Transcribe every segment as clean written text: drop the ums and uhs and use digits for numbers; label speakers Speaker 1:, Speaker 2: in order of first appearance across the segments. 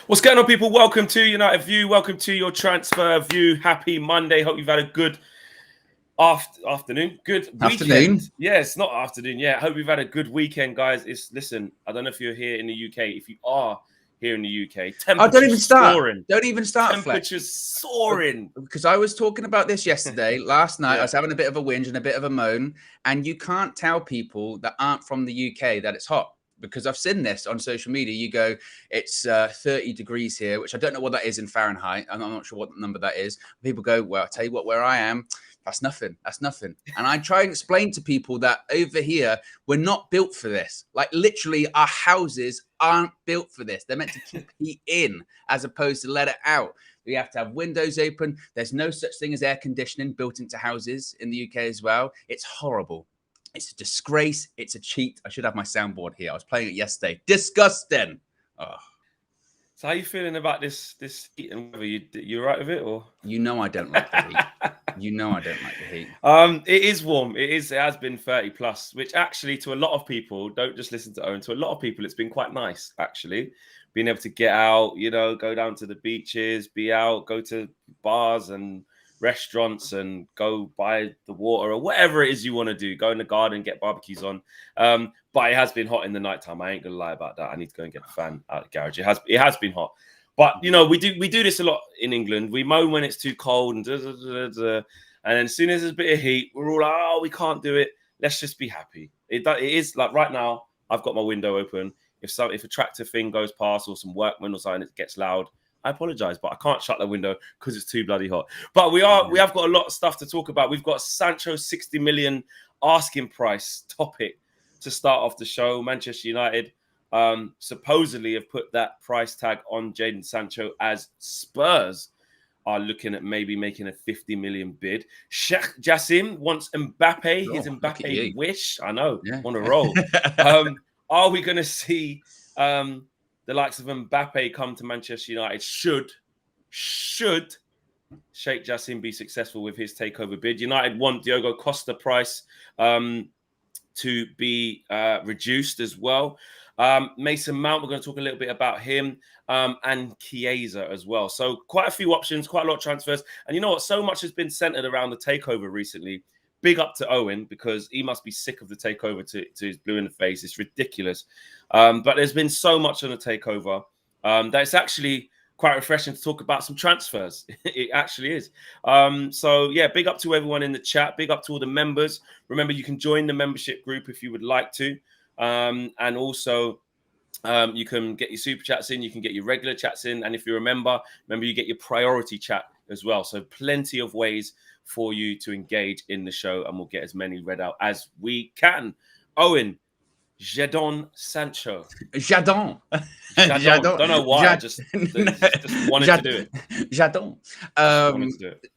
Speaker 1: What's going on, people? Welcome to United View. Welcome to your transfer view. Happy Monday. Hope you've had a good afternoon. Good weekend. Yeah, it's not afternoon. Yeah, hope you've had a good weekend, guys. Listen, I don't know if you're here in the UK. If you are here in the UK, temperatures soaring.
Speaker 2: Don't even start.
Speaker 1: Temperatures soaring.
Speaker 2: Because I was talking about this yesterday. Last night, I was having a bit of a whinge and a bit of a moan. And you can't tell people that aren't from the UK that it's hot. Because I've seen this on social media. You go, it's 30 degrees here, which I don't know what that is in Fahrenheit. I'm not sure what number that is. People go, well, I'll tell you what, where I am, that's nothing. That's nothing. And I try and explain to people that over here, we're not built for this. Like literally our houses aren't built for this. They're meant to keep heat in as opposed to let it out. We have to have windows open. There's no such thing as air conditioning built into houses in the UK as well. It's horrible. It's a disgrace. It's a cheat. I should have my soundboard here. I was playing it yesterday. Disgusting. Oh.
Speaker 1: So how are you feeling about this heat and weather? You right with it, or?
Speaker 2: You know I don't like the heat. You know I don't like the heat.
Speaker 1: It is warm. It has been 30 plus, which actually to a lot of people, don't just listen to Owen, to a lot of people, it's been quite nice, actually. Being able to get out, go down to the beaches, be out, go to bars and restaurants and go by the water or whatever it is you want to do. Go in the garden, get barbecues on. But it has been hot in the nighttime. I ain't gonna lie about that. I need to go and get the fan out of the garage. It has been hot. But we do this a lot in England. We moan when it's too cold and and then as soon as there's a bit of heat, we're all like, oh, we can't do it. Let's just be happy. It is like right now, I've got my window open. If a tractor thing goes past or some workman or something, it gets loud, I apologize, but I can't shut the window because it's too bloody hot. But we have got a lot of stuff to talk about. We've got Sancho 60 million asking price topic to start off the show. Manchester United supposedly have put that price tag on Jadon Sancho as Spurs are looking at maybe making a 50 million bid. Sheikh Jassim wants Mbappe, his Mbappe wish. I know, on a roll. Are we going to see the likes of Mbappe come to Manchester United? Should Sheikh Jassim be successful with his takeover bid? United want Diogo Costa price to be reduced as well. Mason Mount, we're going to talk a little bit about him, and Chiesa as well. So quite a few options, quite a lot of transfers. And you know what? So much has been centered around the takeover recently. Big up to Owen, because he must be sick of the takeover to his blue in the face. It's ridiculous. But there's been so much on the takeover that it's actually quite refreshing to talk about some transfers. It actually is. So, yeah, big up to everyone in the chat. Big up to all the members. Remember, you can join the membership group if you would like to. And also, you can get your super chats in. You can get your regular chats in. And if you remember, you get your priority chat as well. So plenty of ways for you to engage in the show, and we'll get as many read out as we can. Owen, Jadon Sancho.
Speaker 2: Jadon.
Speaker 1: Don't know why. I just wanted to do it.
Speaker 2: Jadon.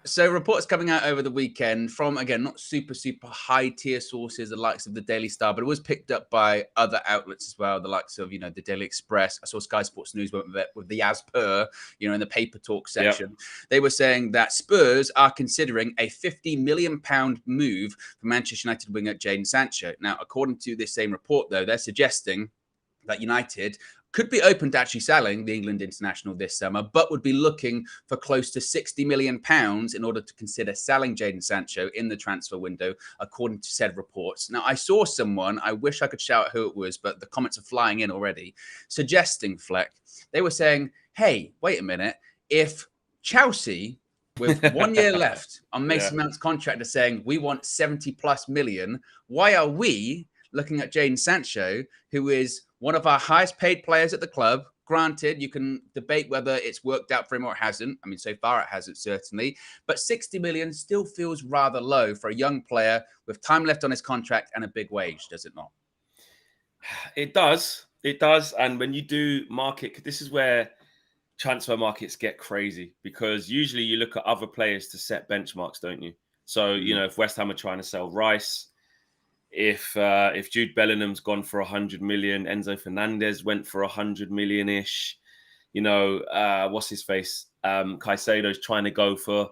Speaker 2: So reports coming out over the weekend from, again, not super high tier sources, the likes of the Daily Star, but it was picked up by other outlets as well, the likes of, the Daily Express. I saw Sky Sports News with the as per, in the paper talk section. Yep. They were saying that Spurs are considering a £50 million move for Manchester United winger Jadon Sancho. Now, according to this same report, though, they're suggesting that United could be open to actually selling the England international this summer, but would be looking for close to £60 million in order to consider selling Jadon Sancho in the transfer window, according to said reports. Now, I saw someone, I wish I could shout who it was, but the comments are flying in already, suggesting, Fleck, they were saying, hey, wait a minute, if Chelsea, with 1 year left on Mason Mount's contract, are saying we want 70 plus million, why are we looking at Jadon Sancho, who is one of our highest paid players at the club? Granted, you can debate whether it's worked out for him or it hasn't. I mean, so far it hasn't, certainly. But 60 million still feels rather low for a young player with time left on his contract and a big wage, does it not?
Speaker 1: It does. It does. And when you do market, this is where transfer markets get crazy, because usually you look at other players to set benchmarks, don't you? So, if West Ham are trying to sell Rice, if Jude Bellingham's gone for 100 million, Enzo Fernandez went for 100 million-ish, what's his face? Caicedo's trying to go for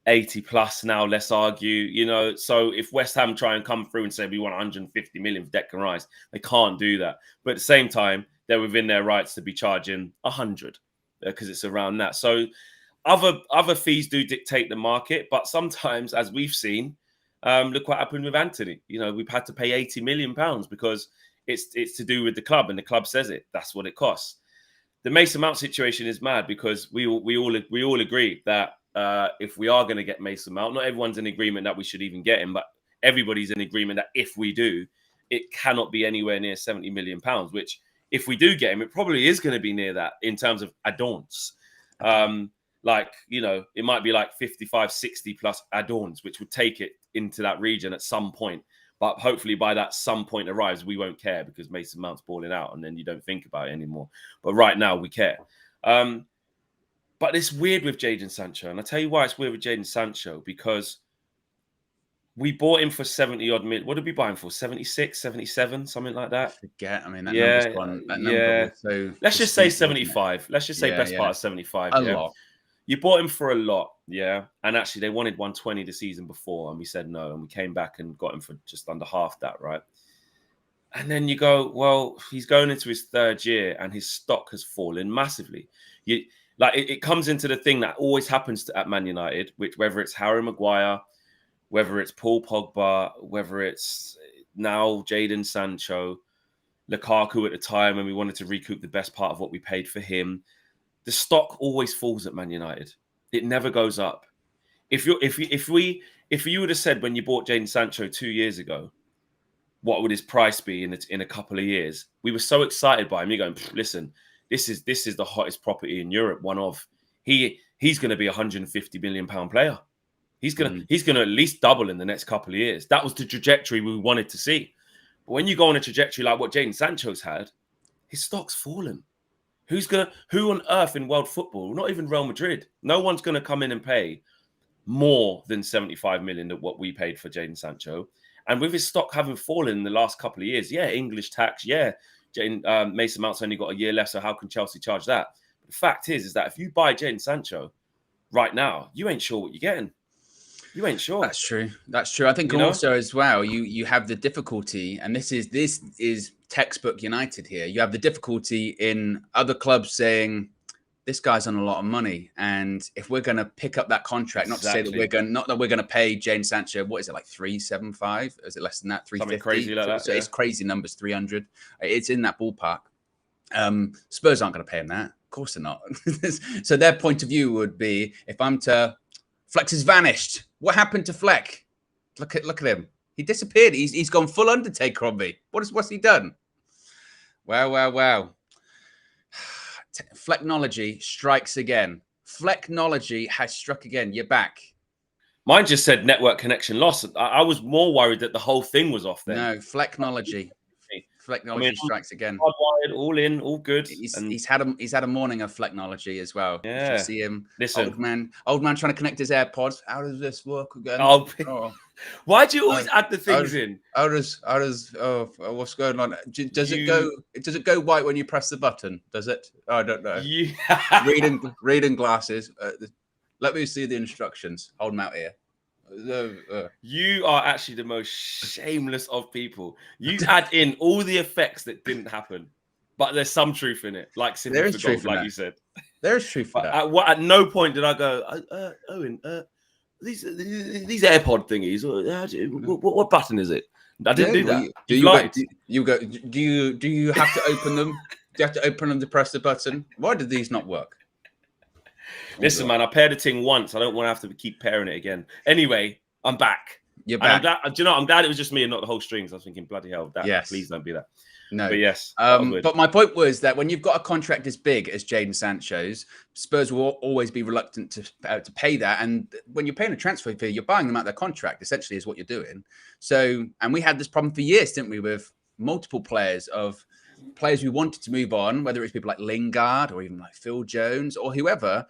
Speaker 1: 80 plus now, let's argue, so if West Ham try and come through and say we want 150 million for Declan Rice, they can't do that. But at the same time, they're within their rights to be charging 100 because it's around that. So other fees do dictate the market, but sometimes, as we've seen, look what happened with Anthony. You know, we've had to pay £80 million because it's to do with the club, and the club says it. That's what it costs. The Mason Mount situation is mad because we all agree that if we are going to get Mason Mount, not everyone's in agreement that we should even get him, but everybody's in agreement that if we do, it cannot be anywhere near £70 million, which if we do get him, it probably is going to be near that in terms of add-ons. Like, you know, it might be like 55, 60 plus add-ons, which would take it into that region at some point. But hopefully by that some point arrives, we won't care because Mason Mount's balling out and then you don't think about it anymore. But right now we care. But it's weird with Jadon Sancho. And I'll tell you why it's weird with Jadon Sancho, because we bought him for 70 odd million. What did we buy him for? 76, 77, something like that?
Speaker 2: I forget. I mean, that number's gone. That number was so.
Speaker 1: Let's just say 75. Let's just say best part of 75.
Speaker 2: A lot.
Speaker 1: You bought him for a lot, yeah. And actually, they wanted 120 the season before, and we said no. And we came back and got him for just under half that, right? And then you go, well, he's going into his third year, and his stock has fallen massively. It comes into the thing that always happens at Man United, which whether it's Harry Maguire, whether it's Paul Pogba, whether it's now Jadon Sancho, Lukaku at the time, and we wanted to recoup the best part of what we paid for him. The stock always falls at Man United. It never goes up. If you would have said when you bought Jadon Sancho 2 years ago, what would his price be in a couple of years? We were so excited by him. You're going, listen, this is the hottest property in Europe. One of he's going to be £150 million player. He's going to at least double in the next couple of years. That was the trajectory we wanted to see. But when you go on a trajectory like what Jadon Sancho's had, his stock's fallen. Who on earth in world football, not even Real Madrid, no one's going to come in and pay more than 75 million than what we paid for Jadon Sancho. And with his stock having fallen in the last couple of years, English tax, Mason Mount's only got a year left, so how can Chelsea charge that? But the fact is that if you buy Jadon Sancho right now, you ain't sure what you're getting. You ain't sure.
Speaker 2: That's true. That's true. I think also as well, you have the difficulty, and this is textbook United here. You have the difficulty in other clubs saying this guy's on a lot of money, and if we're going to pick up that contract, not to say that we're going to pay Jadon Sancho, what is it, like 375? Is it less than that? 350? Something
Speaker 1: crazy like that.
Speaker 2: So it's crazy numbers. 300. It's in that ballpark. Spurs aren't going to pay him that. Of course they're not. So their point of view would be, if I'm to Flex has vanished. What happened to Fleck? Look at him. He disappeared. He's gone full Undertaker on me. What's he done? Wow. Flecknology strikes again. Flecknology has struck again. You're back.
Speaker 1: Mine just said network connection loss. I was more worried that the whole thing was off there.
Speaker 2: No, Flecknology. Flecknology strikes again.
Speaker 1: Hardwired, all in, all good.
Speaker 2: He's had a morning of Flecknology as well.
Speaker 1: Yeah.
Speaker 2: You see him.
Speaker 1: Listen,
Speaker 2: old man trying to connect his AirPods. How does this work again?
Speaker 1: Why do you always add the things in?
Speaker 2: What's going on? Does it go white when you press the button? Does it? I don't know. Reading glasses. Let me see the instructions. Hold them out here.
Speaker 1: You are actually the most shameless of people. You add in all the effects that didn't happen, but there's some truth in it, like simply for gold, like you said.
Speaker 2: There's truth in that.
Speaker 1: At no point did I go, Owen, these AirPod thingies. What button is it? I didn't do that.
Speaker 2: Do you have to open them? Do you have to open them to press the button? Why did these not work?
Speaker 1: Listen, man, I paired the thing once. I don't want to have to keep pairing it again. Anyway, I'm back.
Speaker 2: You're back.
Speaker 1: I'm glad it was just me and not the whole strings. I was thinking, bloody hell, please don't be that.
Speaker 2: No.
Speaker 1: But yes.
Speaker 2: But my point was that when you've got a contract as big as Jadon Sancho's, Spurs will always be reluctant to pay that. And when you're paying a transfer fee, you're buying them out their contract, essentially, is what you're doing. So, and we had this problem for years, didn't we, with multiple players we wanted to move on, whether it's people like Lingard or even like Phil Jones or whoever.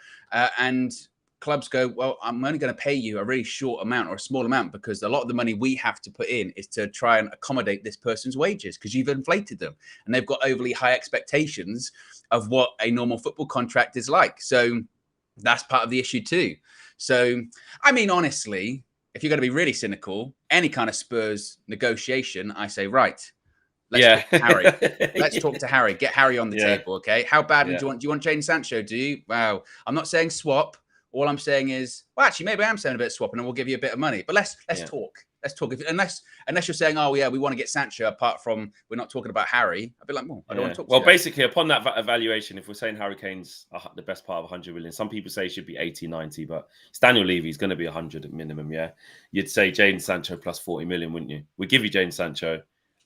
Speaker 2: And clubs go, well, I'm only going to pay you a really short amount or a small amount because a lot of the money we have to put in is to try and accommodate this person's wages because you've inflated them. And they've got overly high expectations of what a normal football contract is like. So that's part of the issue too. So, I mean, honestly, if you're going to be really cynical, any kind of Spurs negotiation, I say, right, Let's talk to Harry. Let's
Speaker 1: Yeah.
Speaker 2: talk to Harry. Get Harry on the
Speaker 1: Yeah.
Speaker 2: table, okay? How badly
Speaker 1: Yeah.
Speaker 2: do you want Jadon Sancho? Do you? Wow. I'm not saying swap. All I'm saying is, well, actually, maybe I am saying a bit of swapping, and we'll give you a bit of money. But let's talk. Let's talk. Unless you're saying, oh yeah, we want to get Sancho. Apart from we're not talking about Harry. I'd be like, well, I don't want to talk.
Speaker 1: Well, basically, upon that evaluation, if we're saying Harry Kane's the best part of 100 million, some people say he should be 80, 90, but it's Daniel Levy. He's going to be 100 at minimum. Yeah, you'd say Jadon Sancho plus 40 million, wouldn't you? We'll give you Jadon Sancho,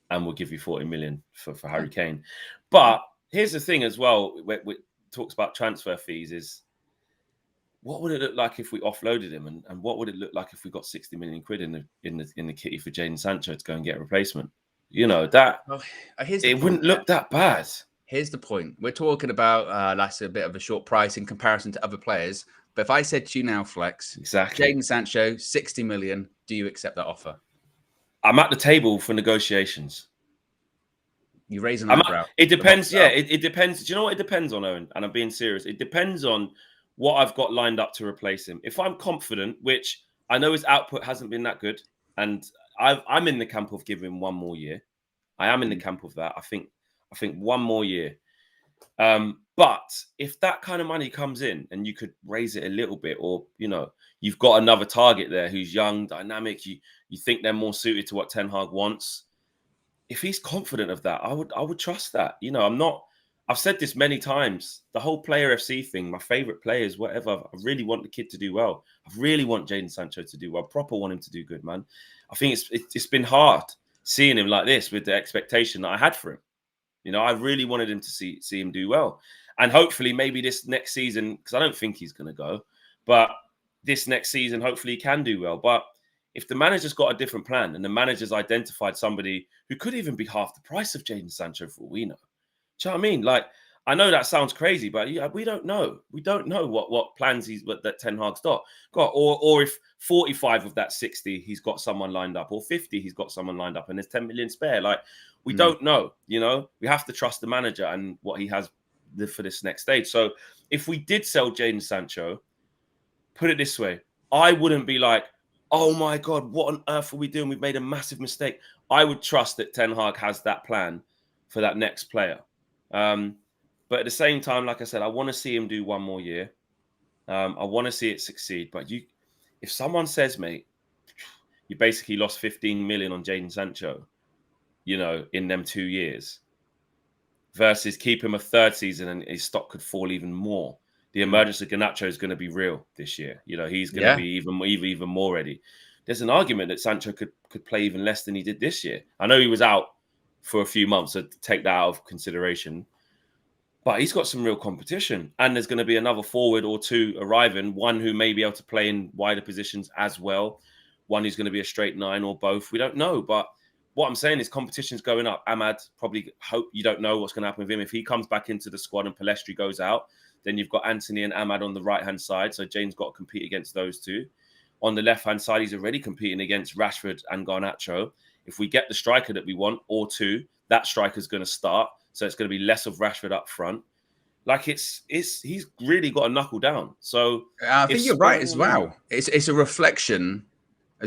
Speaker 1: and we'll give you 40 million for Harry Kane. But here's the thing as well. We talks about transfer fees is. What would it look like if we offloaded him, and what would it look like if we got 60 million quid in the kitty for Jadon Sancho to go and get a replacement? You know that it wouldn't look that bad.
Speaker 2: Here's the point: we're talking about that's a bit of a short price in comparison to other players. But if I said to you now, Flex,
Speaker 1: exactly,
Speaker 2: Jadon Sancho, 60 million, do you accept that offer?
Speaker 1: I'm at the table for negotiations.
Speaker 2: You raise an eyebrow.
Speaker 1: It depends. Yeah, it depends. Do you know what it depends on, Owen? And I'm being serious. It depends on what I've got lined up to replace him. If I'm confident, which I know his output hasn't been that good, and I'm in the camp of giving him one more year. I am in the camp of that. I think one more year. But if that kind of money comes in and you could raise it a little bit, or you've got another target there who's young, dynamic, you think they're more suited to what Ten Hag wants. If he's confident of that, I would trust that. I've said this many times. The whole player FC thing, my favorite players, whatever. I really want the kid to do well. I really want Jadon Sancho to do well. Proper want him to do good, man. I think it's been hard seeing him like this with the expectation that I had for him. I really wanted him to see him do well, and hopefully maybe this next season, because I don't think he's going to go, but this next season hopefully he can do well. But if the manager's got a different plan and the manager's identified somebody who could even be half the price of Jadon Sancho for all we know. Do you know what I mean? Like, I know that sounds crazy, but we don't know. We don't know what plans that Ten Hag's got. Or if 45 of that 60, he's got someone lined up, or 50, he's got someone lined up, and there's 10 million spare. Like, we don't know. We have to trust the manager and what he has for this next stage. So if we did sell Jadon Sancho, put it this way, I wouldn't be like, oh my God, what on earth are we doing? We've made a massive mistake. I would trust that Ten Hag has that plan for that next player. But at the same time, like I said, I want to see him do one more year. I want to see it succeed. But if someone says, mate, you basically lost 15 million on Jadon Sancho, in them 2 years, versus keep him a third season and his stock could fall even more. The emergence of Garnacho is going to be real this year. He's going to be even more ready. There's an argument that Sancho could play even less than he did this year. I know he was out for a few months, so take that out of consideration. But he's got some real competition. And there's going to be another forward or two arriving, one who may be able to play in wider positions as well, one who's going to be a straight nine or both. We don't know. But what I'm saying is competition's going up. Ahmad, probably hope you don't know what's going to happen with him. If he comes back into the squad and Pellistri goes out, then you've got Anthony and Ahmad on the right-hand side. So Jane's got to compete against those two. On the left-hand side, he's already competing against Rashford and Garnacho. If we get the striker that we want, or two, that striker's going to start. So it's going to be less of Rashford up front. Like he's really got to knuckle down. So
Speaker 2: I think you're right as well. It's a reflection.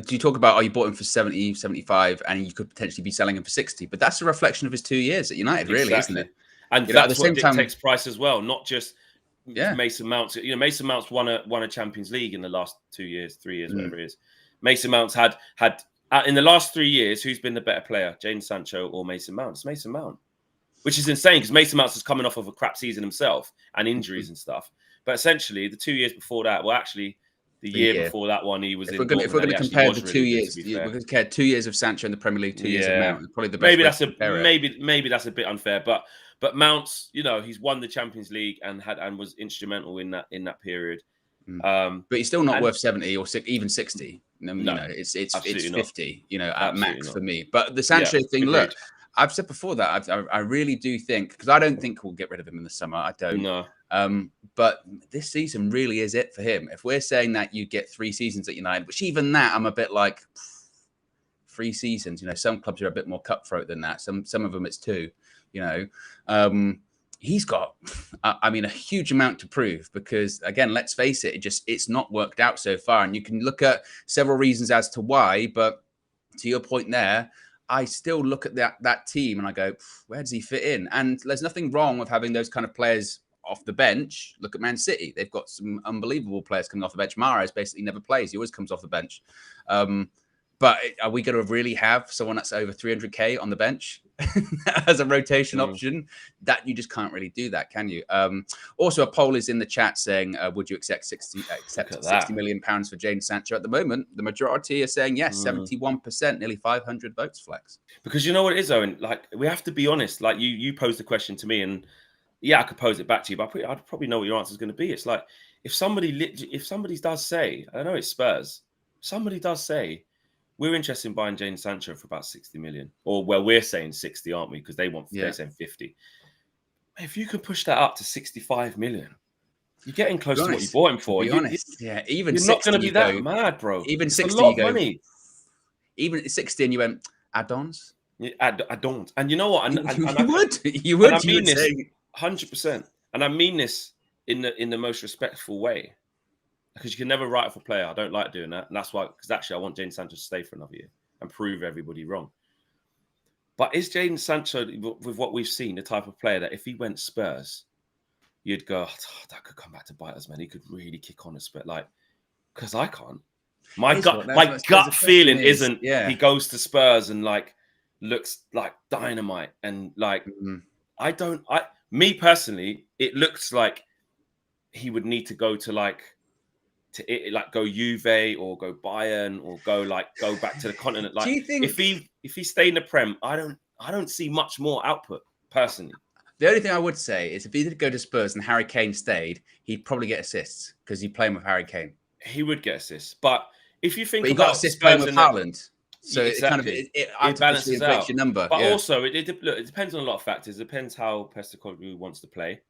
Speaker 2: You talk about, you bought him for 70, 75, and you could potentially be selling him for 60. But that's a reflection of his 2 years at United, really, isn't it?
Speaker 1: And that's what dictates price as well, not just Mason Mount. Mason Mount's won a Champions League in the last 2 years, 3 years, whatever it is. Mason Mount's had in the last 3 years, who's been the better player, Jadon Sancho or Mason Mount? It's Mason Mount, which is insane because Mason Mount's is coming off of a crap season himself and injuries and stuff. But essentially, the 2 years before that, well, actually, the year before that one, he was in.
Speaker 2: If we're going to compare the 2 years, we're going to compare 2 years of Sancho in the Premier League, 2 years of Mount. Probably the best.
Speaker 1: Maybe that's a bit unfair, but Mount's, he's won the Champions League and was instrumental in that period.
Speaker 2: But he's still not worth 70 or even 60. It's 50. At max for me. But the Sancho thing, look, I've said before that I really do think, because I don't think we'll get rid of him in the summer. I don't.
Speaker 1: No.
Speaker 2: But this season really is it for him. If we're saying that you get 3 seasons at United, which even that I'm a bit like 3 seasons. Some clubs are a bit more cutthroat than that. Some of them it's 2. He's got, a huge amount to prove because, again, let's face it, it's not worked out so far. And you can look at several reasons as to why, but to your point there, I still look at that team and I go, where does he fit in? And there's nothing wrong with having those kind of players off the bench. Look at Man City; they've got some unbelievable players coming off the bench. Mahrez basically never plays; he always comes off the bench. But are we going to really have someone that's over 300k on the bench as a rotation option? That you just can't really do that, can you? Also, a poll is in the chat saying, would you accept 60 million pounds for Jadon Sancho? At the moment, the majority are saying yes, 71%, nearly 500 votes, Flex.
Speaker 1: Because you know what it is, Owen? Like, we have to be honest. Like, you posed the question to me, and yeah, I could pose it back to you, but I'd probably know what your answer is going to be. It's like, if somebody does say, I know it's Spurs, somebody does say, we're interested in buying Jadon Sancho for about 60 million. Or, well, we're saying 60, aren't we? Because they're saying 50. If you could push that up to 65 million, you're getting close to what you bought him for.
Speaker 2: Even
Speaker 1: you're
Speaker 2: 60,
Speaker 1: not going to be that mad, bro.
Speaker 2: Even
Speaker 1: it's
Speaker 2: 60,
Speaker 1: a lot of money.
Speaker 2: Even 60, and you went, add-ons?
Speaker 1: Add-ons. And you know what?
Speaker 2: You would.
Speaker 1: I mean this 100%. And I mean this in the most respectful way. Because you can never write off a player. I don't like doing that. And that's why, because actually I want Jadon Sancho to stay for another year and prove everybody wrong. But is Jadon Sancho, with what we've seen, the type of player that if he went Spurs, you'd go, oh, that could come back to bite us, man. He could really kick on a Spurs. Like, because I can't. My gut feeling isn't he goes to Spurs and like looks like dynamite. And like, me personally, it looks like he would need to go to go Juve or go Bayern or go back to the continent. Like, do you think if he stayed in the Prem, I don't see much more output personally.
Speaker 2: The only thing I would say is if he did go to Spurs and Harry Kane stayed, he'd probably get assists because he's playing with Harry Kane.
Speaker 1: He would get assists, but if you think
Speaker 2: he got assists playing with Haaland, so
Speaker 1: exactly.
Speaker 2: it balances out your number.
Speaker 1: But also, it depends on a lot of factors. It depends how Postecoglou wants to play.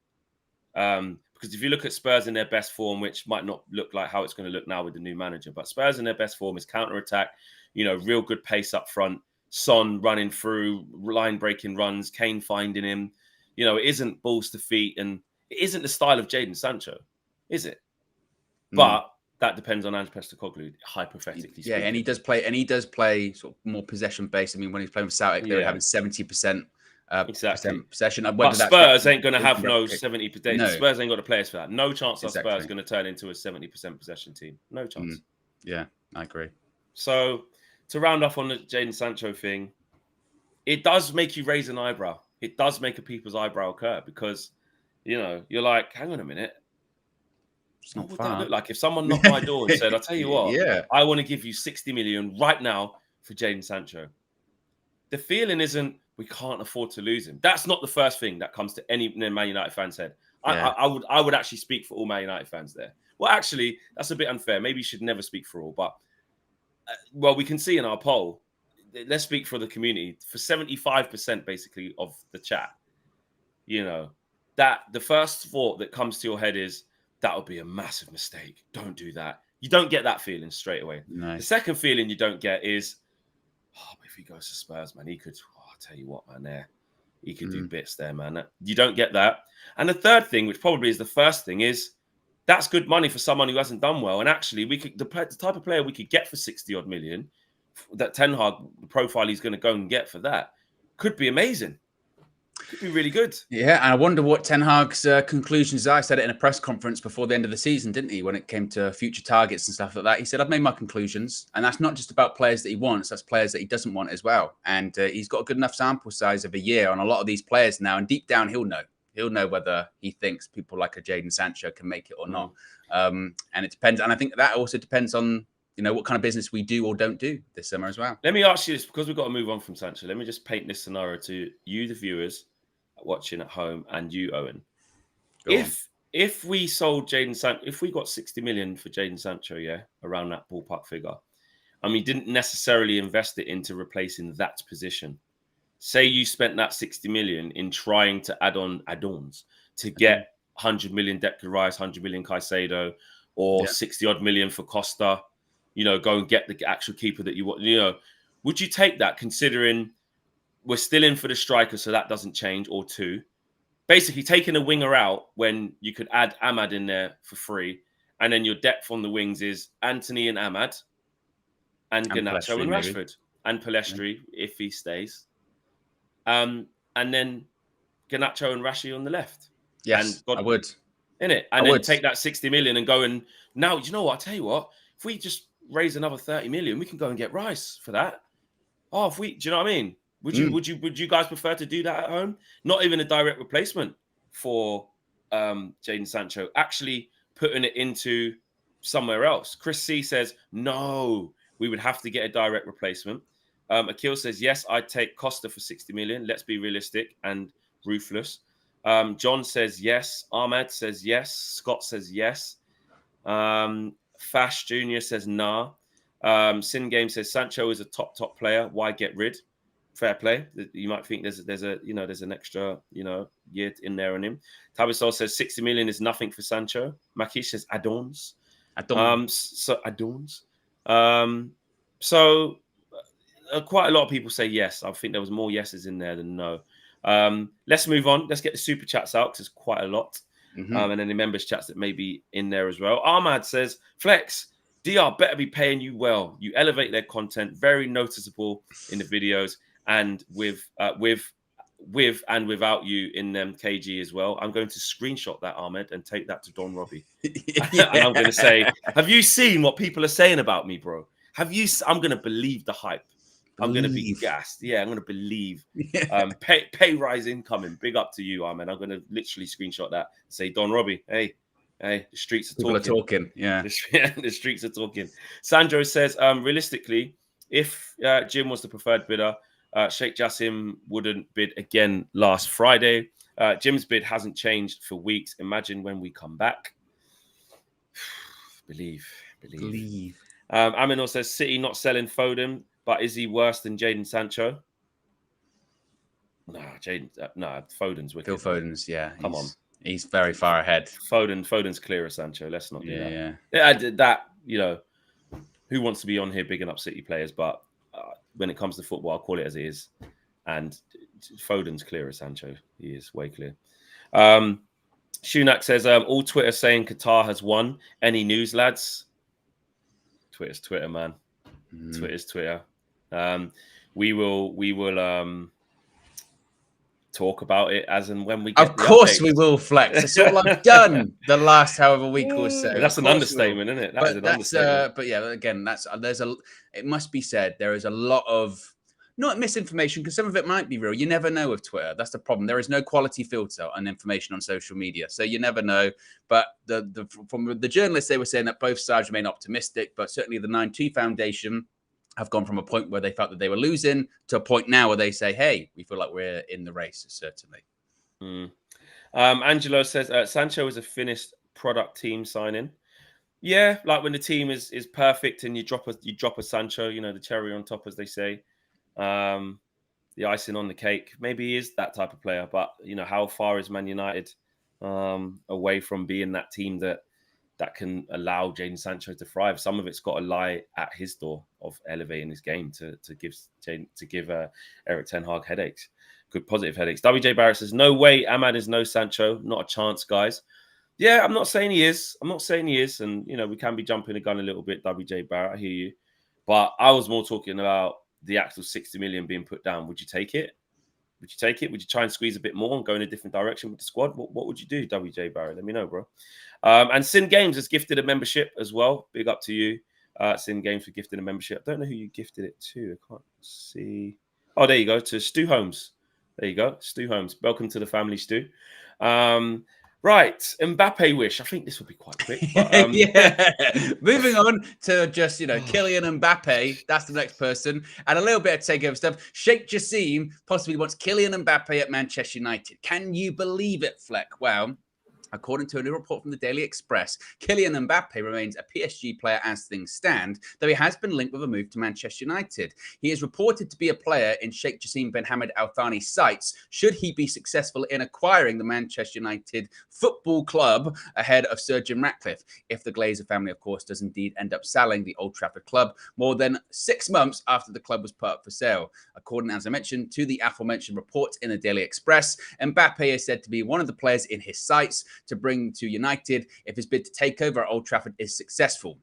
Speaker 1: Because if you look at Spurs in their best form, which might not look like how it's going to look now with the new manager, but Spurs in their best form is counter-attack, real good pace up front, Son running through, line-breaking runs, Kane finding him. It isn't balls to feet, and it isn't the style of Jadon Sancho, is it? But that depends on Ange Postecoglou, hypothetically speaking.
Speaker 2: Yeah, and he does play sort of more possession-based. I mean, when he's playing with Celtic, they were having 70%. Possession.
Speaker 1: But Spurs ain't going to have no 70%. No. Spurs ain't got the players for that. No chance of Spurs going to turn into a 70% possession team. No chance.
Speaker 2: Yeah, I agree.
Speaker 1: So to round off on the Jadon Sancho thing, it does make you raise an eyebrow. It does make a people's eyebrow curl because, you're like, hang on a minute. What would that look like if someone knocked my door and said, I'll tell you what, I want to give you 60 million right now for Jadon Sancho. The feeling isn't, we can't afford to lose him. That's not the first thing that comes to any Man United fan's head. I would actually speak for all Man United fans there. Well, actually, that's a bit unfair. Maybe you should never speak for all. But, we can see in our poll, let's speak for the community, for 75% basically of the chat, that the first thought that comes to your head is, that would be a massive mistake. Don't do that. You don't get that feeling straight away.
Speaker 2: Nice.
Speaker 1: The second feeling you don't get is, if he goes to Spurs, man, he could, I'll tell you what, man, he could do bits there, man. You don't get that. And the third thing, which probably is the first thing, is that's good money for someone who hasn't done well. And actually, the type of player we could get for 60 odd million, that Ten Hag, the profile he's going to go and get for that, could be amazing. Could be really good.
Speaker 2: Yeah, and I wonder what Ten Hag's conclusions are. I said it in a press conference before the end of the season, didn't he? When it came to future targets and stuff like that. He said, I've made my conclusions. And that's not just about players that he wants. That's players that he doesn't want as well. And he's got a good enough sample size of a year on a lot of these players now. And deep down, he'll know. He'll know whether he thinks people like a Jadon Sancho can make it or not. And it depends. And I think that also depends on, what kind of business we do or don't do this summer as well.
Speaker 1: Let me ask you this, because we've got to move on from Sancho. Let me just paint this scenario to you, the viewers watching at home, and you, Owen. If we sold Jadon Sancho, if we got 60 million for Jadon Sancho, around that ballpark figure, and we didn't necessarily invest it into replacing that position. Say you spent that 60 million in trying to add on add-ons to get 100 million Declan Rice, 100 million Caicedo, or 60 odd million for Costa, go and get the actual keeper that you want, would you take that, considering we're still in for the striker, so that doesn't change, or two? Basically, taking a winger out when you could add Ahmad in there for free, and then your depth on the wings is Anthony and Ahmad, and Garnacho and Rashford. and Palestri if he stays. And then Garnacho and Rashi on the left.
Speaker 2: Yes,
Speaker 1: and
Speaker 2: I would.
Speaker 1: In it, and then take that 60 million and go and now, you know what? I tell you what, if we just raise another 30 million, we can go and get Rice for that. Oh, do you know what I mean? Would you guys prefer to do that at home? Not even a direct replacement for Jadon Sancho, actually putting it into somewhere else. Chris C says, no, we would have to get a direct replacement. Akil says, yes, I'd take Costa for 60 million. Let's be realistic and ruthless. John says yes. Ahmed says yes. Scott says yes. Fash Jr. says nah. Sin Game says Sancho is a top player. Why get rid? Fair play. You might think there's an extra year in there on him. Tabasol says 60 million is nothing for Sancho. Makish says add-ons. So add-ons. So quite a lot of people say yes. I think there was more yeses in there than no. Let's move on. Let's get the super chats out because there's quite a lot. And then the members chats that may be in there as well. Ahmad says, Flex, DR better be paying you well. You elevate their content, very noticeable in the videos, and with and without you in them KG as well. I'm going to screenshot that, Ahmed, and take that to Don Robbie. And I'm going to say, have you seen what people are saying about me, bro? I'm going to believe the hype. I'm going to be gassed. Yeah, I'm going to believe. Pay rise incoming. Big up to you, Ahmed. I'm going to literally screenshot that. Say, Don Robbie, hey, the streets are
Speaker 2: talking. People are talking, yeah.
Speaker 1: The streets are talking. Sandro says, realistically, if Jim was the preferred bidder, Sheikh Jassim wouldn't bid again last Friday. Jim's bid hasn't changed for weeks. Imagine when we come back. Believe. Aminor says, City not selling Foden, but is he worse than Jadon Sancho? No, Foden's wicked.
Speaker 2: Phil Foden's, yeah.
Speaker 1: Come on.
Speaker 2: He's very far ahead.
Speaker 1: Foden's clearer, Sancho. Let's not do that. Yeah, I did that, who wants to be on here bigging up City players? But when it comes to football, I'll call it as it is. And Foden's clearer, Sancho. He is way clear. Shunak says, all Twitter saying Qatar has won. Any news, lads? Twitter's Twitter, man. Twitter's Twitter. We will talk about it as and when we get
Speaker 2: Of course we will, Flex. It's all I've done the last however week or so.
Speaker 1: That's an understatement, isn't it?
Speaker 2: But yeah, again, it must be said, there is a lot of not misinformation, because some of it might be real. You never know with Twitter. That's the problem. There is no quality filter on information on social media. So you never know. But from the journalists, they were saying that both sides remain optimistic, but certainly the 9-2 Foundation have gone from a point where they felt that they were losing to a point now where they say, hey, we feel like we're in the race, certainly.
Speaker 1: Angelo says, Sancho is a finished product team signing. Yeah, like when the team is perfect and you drop a Sancho, the cherry on top, as they say. The icing on the cake. Maybe he is that type of player, but how far is Man United away from being that team that can allow Jadon Sancho to thrive? Some of it's got to lie at his door of elevating his game to give Eric Ten Hag headaches, good positive headaches. WJ Barrett says, no way, Ahmad is no Sancho, not a chance, guys. Yeah, I'm not saying he is, and we can be jumping the gun a little bit. WJ Barrett, I hear you, but I was more talking about the actual 60 million being put down. Would you take it? Would you try and squeeze a bit more and go in a different direction with the squad? What would you do, WJ Barrett? Let me know, bro. And Sin Games has gifted a membership as well. Big up to you, Sin Games, for gifting a membership. I don't know who you gifted it to. I can't see. Oh, there you go. To Stu Holmes. There you go. Stu Holmes. Welcome to the family, Stu. Right. Mbappe wish. I think this will be quite quick. But,
Speaker 2: yeah. Moving on to just, Kylian Mbappe. That's the next person. And a little bit of takeover stuff. Sheikh Jassim possibly wants Kylian Mbappe at Manchester United. Can you believe it, Fleck? Well, according to a new report from the Daily Express, Kylian Mbappe remains a PSG player as things stand, though he has been linked with a move to Manchester United. He is reported to be a player in Sheikh Jassim bin Hamad Al Thani's sights, should he be successful in acquiring the Manchester United Football Club ahead of Sir Jim Ratcliffe, if the Glazer family, of course, does indeed end up selling the Old Trafford club more than 6 months after the club was put up for sale. According, as I mentioned, to the aforementioned report in the Daily Express, Mbappe is said to be one of the players in his sights to bring to United if his bid to take over at Old Trafford is successful.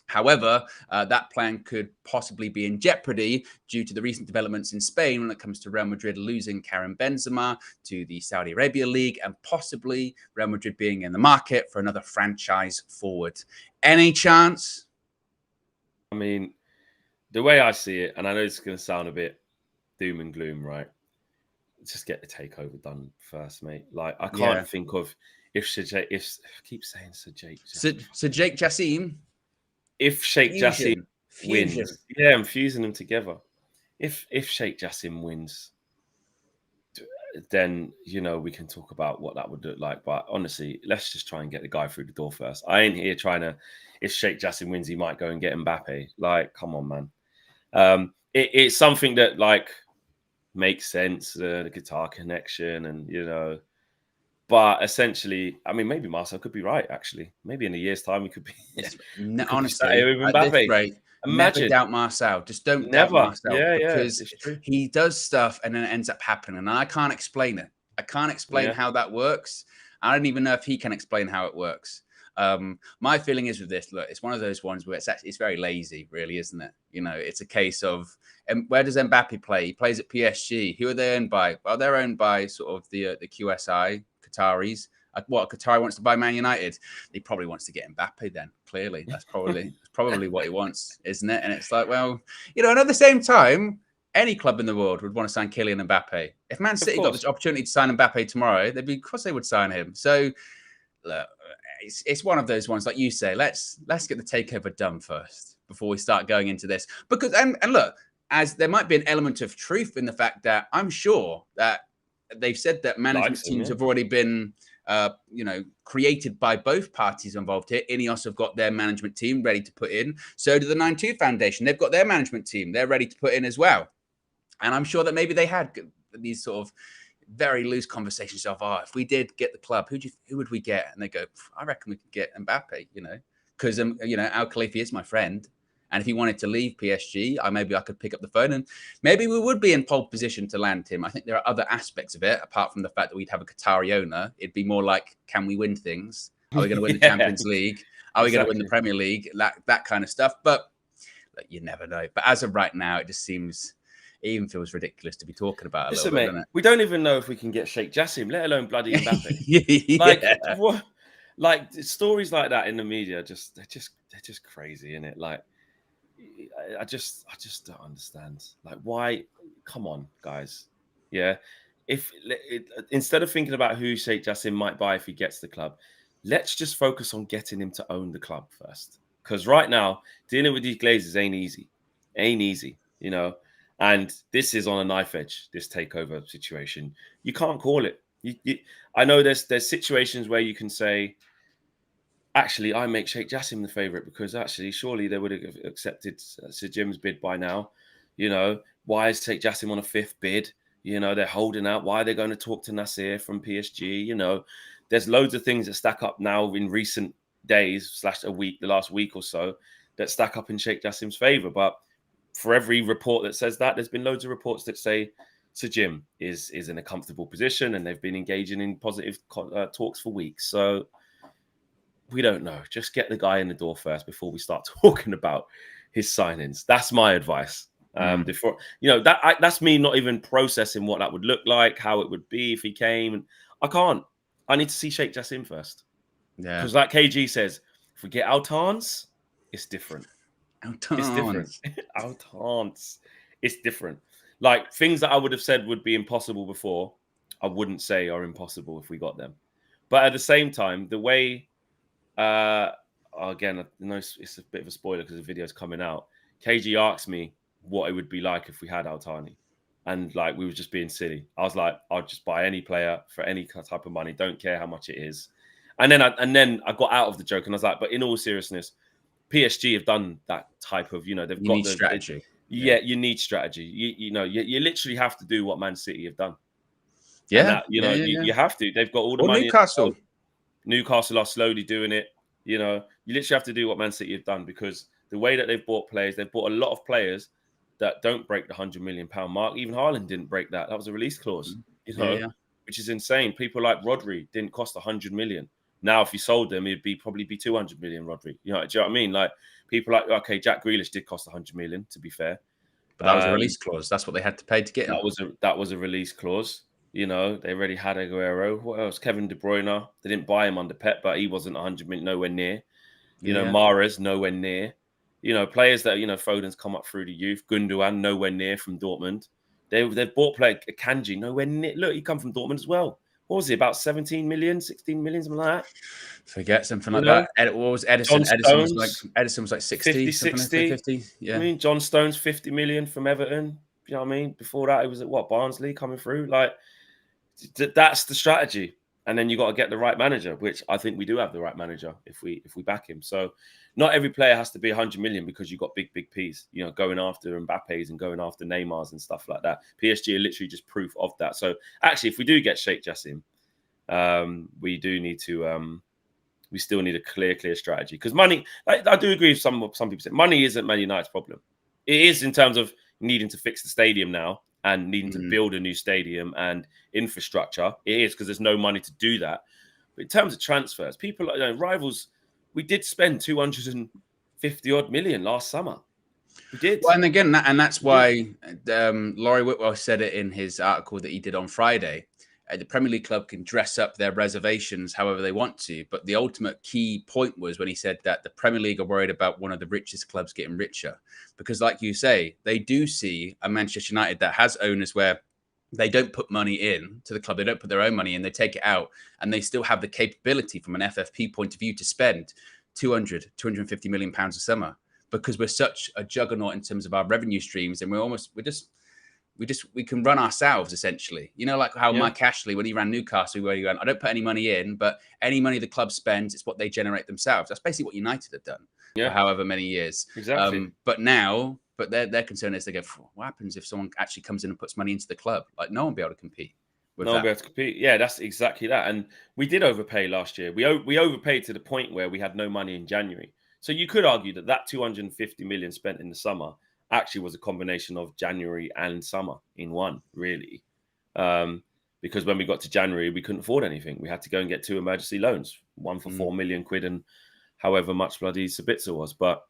Speaker 2: However, that plan could possibly be in jeopardy due to the recent developments in Spain when it comes to Real Madrid losing Karim Benzema to the Saudi Arabia League and possibly Real Madrid being in the market for another franchise forward. Any chance?
Speaker 1: I mean, the way I see it, and I know it's going to sound a bit doom and gloom, right? Just get the takeover done first, mate. Like, I can't think of if I keep saying
Speaker 2: Sheikh Jassim.
Speaker 1: If Sheikh Jassim wins, I'm fusing them together. If Sheikh Jassim wins, then we can talk about what that would look like. But honestly, let's just try and get the guy through the door first. I ain't here trying to. If Sheikh Jassim wins, he might go and get Mbappe. Like, come on, man. It's something that like makes sense. The guitar connection, and But essentially, I mean, maybe Marcel could be right. Actually, maybe in a year's time, he could be.
Speaker 2: Honestly,
Speaker 1: with
Speaker 2: at this
Speaker 1: Mbappe.
Speaker 2: rate, never doubt Marcel. Just don't doubt Marcel because he does stuff and then it ends up happening. And I can't explain it. I can't explain how that works. I don't even know if he can explain how it works. My feeling is with this, look, it's one of those ones where it's very lazy, really, isn't it? It's a case of where does Mbappe play? He plays at PSG. Who are they owned by? Well, they're owned by sort of the QSI, Qataris. What Qatar wants to buy Man United? He probably wants to get Mbappe then. Clearly, that's probably what he wants, isn't it? And it's like, well, and at the same time, any club in the world would want to sign Kylian Mbappe. If Man City got the opportunity to sign Mbappe tomorrow, of course they would sign him. So, look, it's one of those ones, like you say, let's get the takeover done first before we start going into this. Because and look, as there might be an element of truth in the fact that I'm sure that they've said that management teams have already been created by both parties involved here. Ineos have got their management team ready to put in. So do the 9-2 Foundation. They've got their management team. They're ready to put in as well. And I'm sure that maybe they had these sort of very loose conversations of, if we did get the club, who would we get? And they go, I reckon we could get Mbappe, because, Al Khalifi is my friend. And if he wanted to leave PSG, maybe I could pick up the phone and maybe we would be in pole position to land him. I think there are other aspects of it, apart from the fact that we'd have a Qatari owner. It'd be more like, can we win things? Are we going to win the Champions League? Are we going to win the Premier League? That kind of stuff. But you never know. But as of right now, it even feels ridiculous to be talking about a little bit, doesn't it?
Speaker 1: We don't even know if we can get Sheikh Jassim, let alone bloody Mbappe. What? Like stories like that in the media, they're just crazy, innit? Like, I just don't understand. Like, why? Come on, guys. Yeah. Instead of thinking about who Sheikh Jassim might buy if he gets the club, let's just focus on getting him to own the club first. Because right now, dealing with these Glazers ain't easy, And this is on a knife edge, this takeover situation. You can't call it. I know there's situations where you can say, actually, I make Sheikh Jassim the favourite because actually, surely they would have accepted Sir Jim's bid by now. Why is Sheikh Jassim on a fifth bid? They're holding out. Why are they going to talk to Nasser from PSG? There's loads of things that stack up now in recent days / the last week or so, that stack up in Sheikh Jassim's favour. But for every report that says that, there's been loads of reports that say Sir Jim is in a comfortable position and they've been engaging in positive talks for weeks. So we don't know. Just get the guy in the door first before we start talking about his signings. That's my advice. Before that's me not even processing what that would look like, how it would be if he came. I need to see Sheikh Jassim first. Yeah. Because like KG says, if we get Altans, it's different. It's different. Altans. It's different. Like things that I would have said would be impossible before, I wouldn't say are impossible if we got them. But at the same time, the way again, I know it's a bit of a spoiler because the video's coming out. KG asked me what it would be like if we had Altani. And like we were just being silly. I was like, I'll just buy any player for any type of money, don't care how much it is. And then I got out of the joke and I was like, but in all seriousness, PSG have done that type of, they've got the strategy. You need strategy. You literally have to do what Man City have done. Yeah, you have to. They've got all the money. Newcastle are slowly doing it. You literally have to do what Man City have done because the way that they've bought players, they've bought a lot of players that don't break the £100 million mark. Even Haaland didn't break that. That was a release clause, which is insane. People like Rodri didn't cost 100 million. Now, if you sold them, it'd probably be 200 million, Rodri. You know, do you know what I mean? Like people like, okay, Jack Grealish did cost 100 million, to be fair.
Speaker 2: But that was a release clause. That's what they had to pay to get him.
Speaker 1: That was a release clause. You know, they already had Aguero. What else? Kevin De Bruyne. They didn't buy him under Pep, but he wasn't 100 million, nowhere near. You know, Mahrez, nowhere near. You know, players that, you know, Foden's come up through the youth. Gundogan, nowhere near from Dortmund. They've bought player Kanji, nowhere near. Look, he come from Dortmund as well. What was it, about 17 million, 16 million, something like that?
Speaker 2: Forget something like that. What was Edison? Edison was like 60,
Speaker 1: 50, 60.
Speaker 2: 50. Yeah.
Speaker 1: I mean, John Stones, 50 million from Everton. You know what I mean? Before that, it was at Barnsley coming through. Like, that's the strategy. And then you got to get the right manager, which I think we do have the right manager if we back him. So not every player has to be 100 million because you've got big P's, you know, going after Mbappe's and going after Neymar's and stuff like that. PSG are literally just proof of that. So actually, if we do get Sheikh Jassim, we do need to we still need a clear strategy, because money, I do agree with some people say money isn't Man United's problem. It is in terms of needing to fix the stadium now and needing to build a new stadium and infrastructure. It is, because there's no money to do that. But in terms of transfers, people, you know, rivals, we did spend 250 odd million last summer. We did.
Speaker 2: Well, and again, that's why Laurie Whitwell said it in his article that he did on Friday. The Premier League club can dress up their reservations however they want to. But the ultimate key point was when he said that the Premier League are worried about one of the richest clubs getting richer. Because like you say, they do see a Manchester United that has owners where they don't put money in to the club. They don't put their own money in. They take it out. And they still have the capability from an FFP point of view to spend 250 million pounds a summer. Because we're such a juggernaut in terms of our revenue streams. And we can run ourselves, essentially. You know, like how Mike Ashley, when he ran Newcastle, where he went, I don't put any money in, but any money the club spends, it's what they generate themselves. That's basically what United have done for however many years.
Speaker 1: Exactly.
Speaker 2: But their concern is they go, what happens if someone actually comes in and puts money into the club? Like, no one will be able to compete with that.
Speaker 1: No one will be able to compete. Yeah, that's exactly that. And we did overpay last year. We overpaid to the point where we had no money in January. So you could argue that 250 million spent in the summer actually was a combination of January and summer in one, really. Because when we got to January, we couldn't afford anything. We had to go and get 2 emergency loans, one for 4 million quid and however much bloody Sabitzer was. But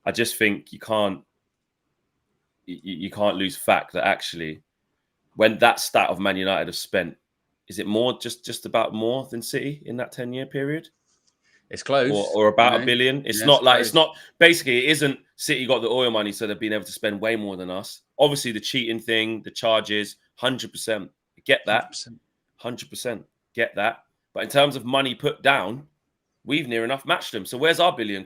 Speaker 1: I just think you can't lose fact that actually when that stat of Man United have spent, is it more just about more than City in that 10-year period?
Speaker 2: It's close.
Speaker 1: Or about $1 billion. It's not basically, it isn't City got the oil money, so they've been able to spend way more than us. Obviously, the cheating thing, the charges, 100%. Get that. 100%. Get that. But in terms of money put down, we've near enough matched them. So where's our £1 billion?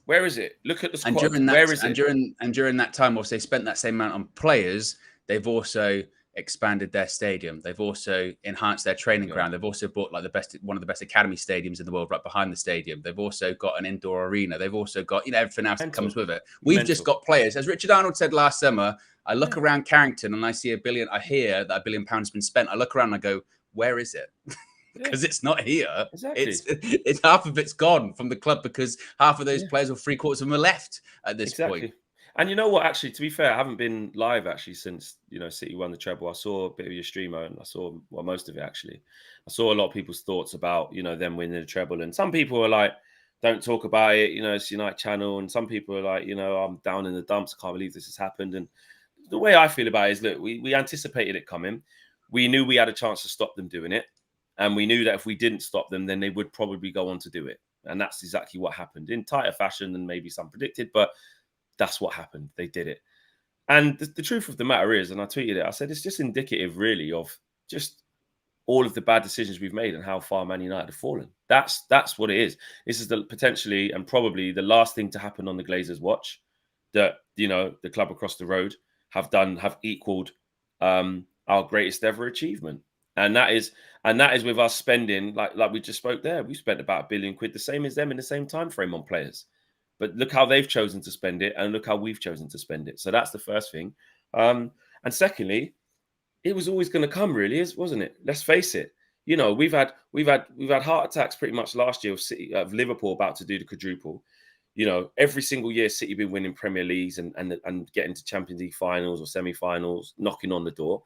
Speaker 1: Where is it? Look at the squad. Where is it?
Speaker 2: During that time, also, they spent that same amount on players. They've also expanded their stadium. They've also enhanced their training ground. They've also bought like one of the best academy stadiums in the world right behind the stadium. They've also got an indoor arena. They've also got, you know, everything else that comes with it. We've just got players. As Richard Arnold said last summer, I look around Carrington and I see I hear that £1 billion has been spent. I look around and I go, where is it? Because it's not here.
Speaker 1: Exactly.
Speaker 2: It's half of it's gone from the club because half of those players or 3/4 of them are left at this point.
Speaker 1: And you know what? Actually, to be fair, I haven't been live actually since, you know, City won the treble. I saw a bit of your streamer and I saw most of it actually. I saw a lot of people's thoughts about, you know, them winning the treble, and some people are like, don't talk about it. You know, it's United channel, and some people are like, you know, I'm down in the dumps. I can't believe this has happened. And the way I feel about it is, look, we anticipated it coming. We knew we had a chance to stop them doing it, and we knew that if we didn't stop them, then they would probably go on to do it. And that's exactly what happened in tighter fashion than maybe some predicted, but that's what happened. They did it. And the truth of the matter is, and I tweeted it, I said, it's just indicative really of just all of the bad decisions we've made and how far Man United have fallen. That's what it is. This is the potentially and probably the last thing to happen on the Glazers' watch that, you know, the club across the road have equaled our greatest ever achievement. And that is with us spending, like we just spoke there, we spent about £1 billion, the same as them in the same time frame on players. But look how they've chosen to spend it, and look how we've chosen to spend it. So that's the first thing. And secondly, it was always going to come, really, wasn't it? Let's face it. You know, we've had heart attacks pretty much last year of Liverpool about to do the quadruple. You know, every single year City been winning Premier Leagues and getting to Champions League finals or semi-finals, knocking on the door.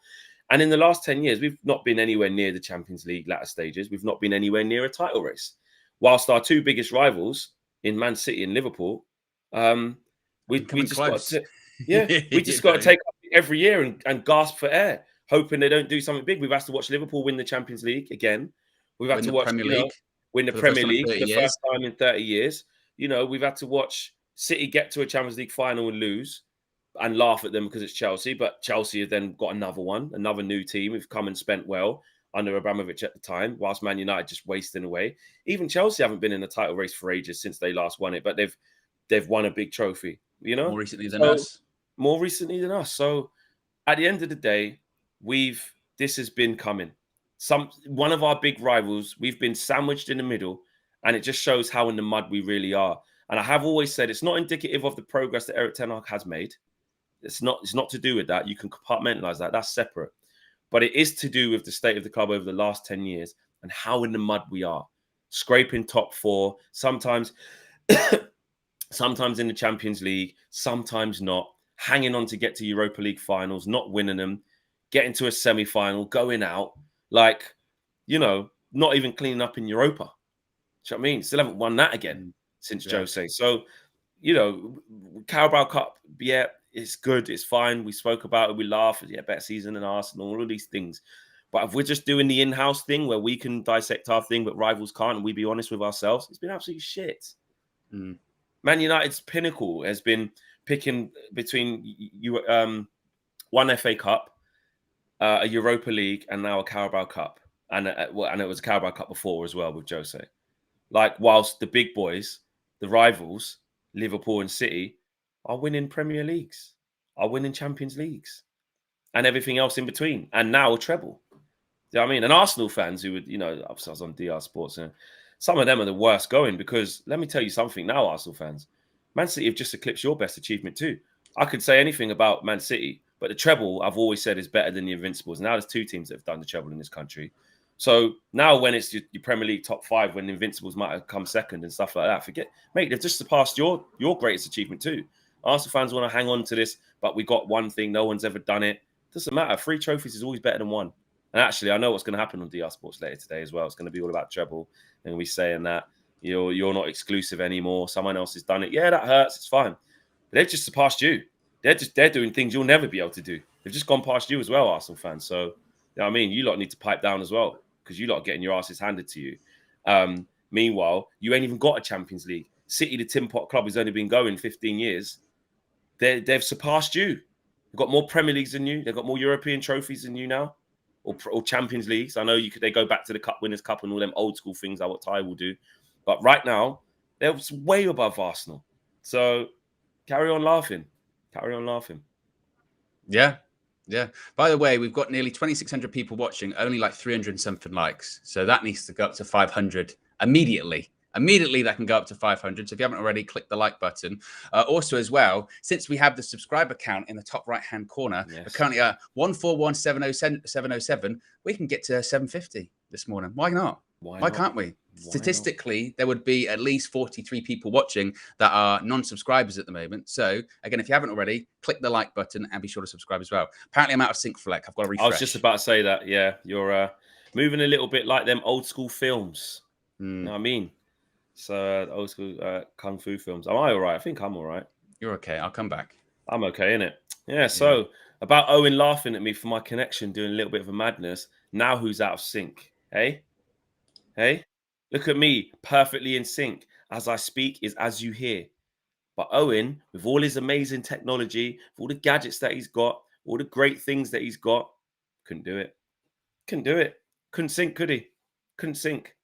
Speaker 1: And in the last 10 years, we've not been anywhere near the Champions League latter stages. We've not been anywhere near a title race. whilst our two biggest rivals in Man City and Liverpool, we just got to, we just got to take up every year and gasp for air, hoping they don't do something big. We've had to watch Liverpool win the Champions League again. We've had to watch
Speaker 2: Premier League.
Speaker 1: Win the Premier League for the first time in 30 years. You know, we've had to watch City get to a Champions League final and lose and laugh at them because it's Chelsea. But Chelsea have then got another new team who've come and spent well under Abramovich at the time, whilst Man United just wasting away. Even Chelsea haven't been in the title race for ages since they last won it, but they've won a big trophy, you know?
Speaker 2: More recently than us.
Speaker 1: More recently than us. So at the end of the day, this has been coming. One of our big rivals, we've been sandwiched in the middle, and it just shows how in the mud we really are. And I have always said it's not indicative of the progress that Erik ten Hag has made. It's not to do with that. You can compartmentalize that. That's separate. But it is to do with the state of the club over the last 10 years and how in the mud we are. Scraping top four, sometimes in the Champions League, sometimes not. Hanging on to get to Europa League finals, not winning them, getting to a semi-final, going out. Like, you know, not even cleaning up in Europa. Do you know what I mean? Still haven't won that again since Jose. So, you know, Carabao Cup, yeah, it's good. It's fine. We spoke about it. We laugh. Yeah, better season than Arsenal, all of these things. But if we're just doing the in-house thing where we can dissect our thing, but rivals can't, and we be honest with ourselves, it's been absolutely shit. Man United's pinnacle has been picking between one FA Cup, a Europa League, and now a Carabao Cup. And it was a Carabao Cup before as well with Jose. Like, whilst the big boys, the rivals, Liverpool and City, are winning Premier Leagues, are winning Champions Leagues, and everything else in between, and now a treble. Do you know what I mean? And Arsenal fans who would, you know, I was on DR Sports, and some of them are the worst going, because let me tell you something now, Arsenal fans, Man City have just eclipsed your best achievement too. I could say anything about Man City, but the treble, I've always said, is better than the Invincibles. Now there's two teams that have done the treble in this country. So now when it's your Premier League top five, when the Invincibles might have come second and stuff like that, mate, they've just surpassed your greatest achievement too. Arsenal fans want to hang on to this, but we got one thing, no one's ever done it. Doesn't matter. 3 trophies is always better than 1. And actually, I know what's going to happen on DR Sports later today as well. It's going to be all about treble. And we're saying that you're not exclusive anymore. Someone else has done it. Yeah, that hurts. It's fine. But they've just surpassed you. They're doing things you'll never be able to do. They've just gone past you as well, Arsenal fans. So, you know what I mean? You lot need to pipe down as well, because you lot are getting your asses handed to you. Meanwhile, you ain't even got a Champions League. City, the Tin Pot club, has only been going 15 years. They've surpassed you. They've got more Premier Leagues than you. They've got more European trophies than you now, or Champions Leagues. I know they go back to the Cup Winners' Cup and all them old school things like what Ty will do. But right now, they're way above Arsenal. So carry on laughing. Carry on laughing.
Speaker 2: Yeah. Yeah. By the way, we've got nearly 2,600 people watching, only like 300 and something likes. So that needs to go up to 500 immediately. Immediately, that can go up to 500. So if you haven't already, click the like button. Also, as well, since we have the subscriber count in the top right-hand corner, we're currently at 141,707. We can get to 750 this morning. Why not? Why can't we? Statistically, there would be at least 43 people watching that are non-subscribers at the moment. So, again, if you haven't already, click the like button and be sure to subscribe as well. Apparently, I'm out of sync, Fleck. I've got to refresh.
Speaker 1: I was just about to say that. Yeah, you're moving a little bit like them old school films. You know what I mean? So, old school kung fu films. Am I all right? I think I'm all right.
Speaker 2: You're okay. I'll come back.
Speaker 1: I'm okay, innit? Yeah, so about Owen laughing at me for my connection, doing a little bit of a madness. Now who's out of sync? Hey? Hey? Look at me, perfectly in sync. As I speak is as you hear. But Owen, with all his amazing technology, with all the gadgets that he's got, all the great things that he's got, couldn't do it. Couldn't do it. Couldn't sync, could he? Couldn't sync.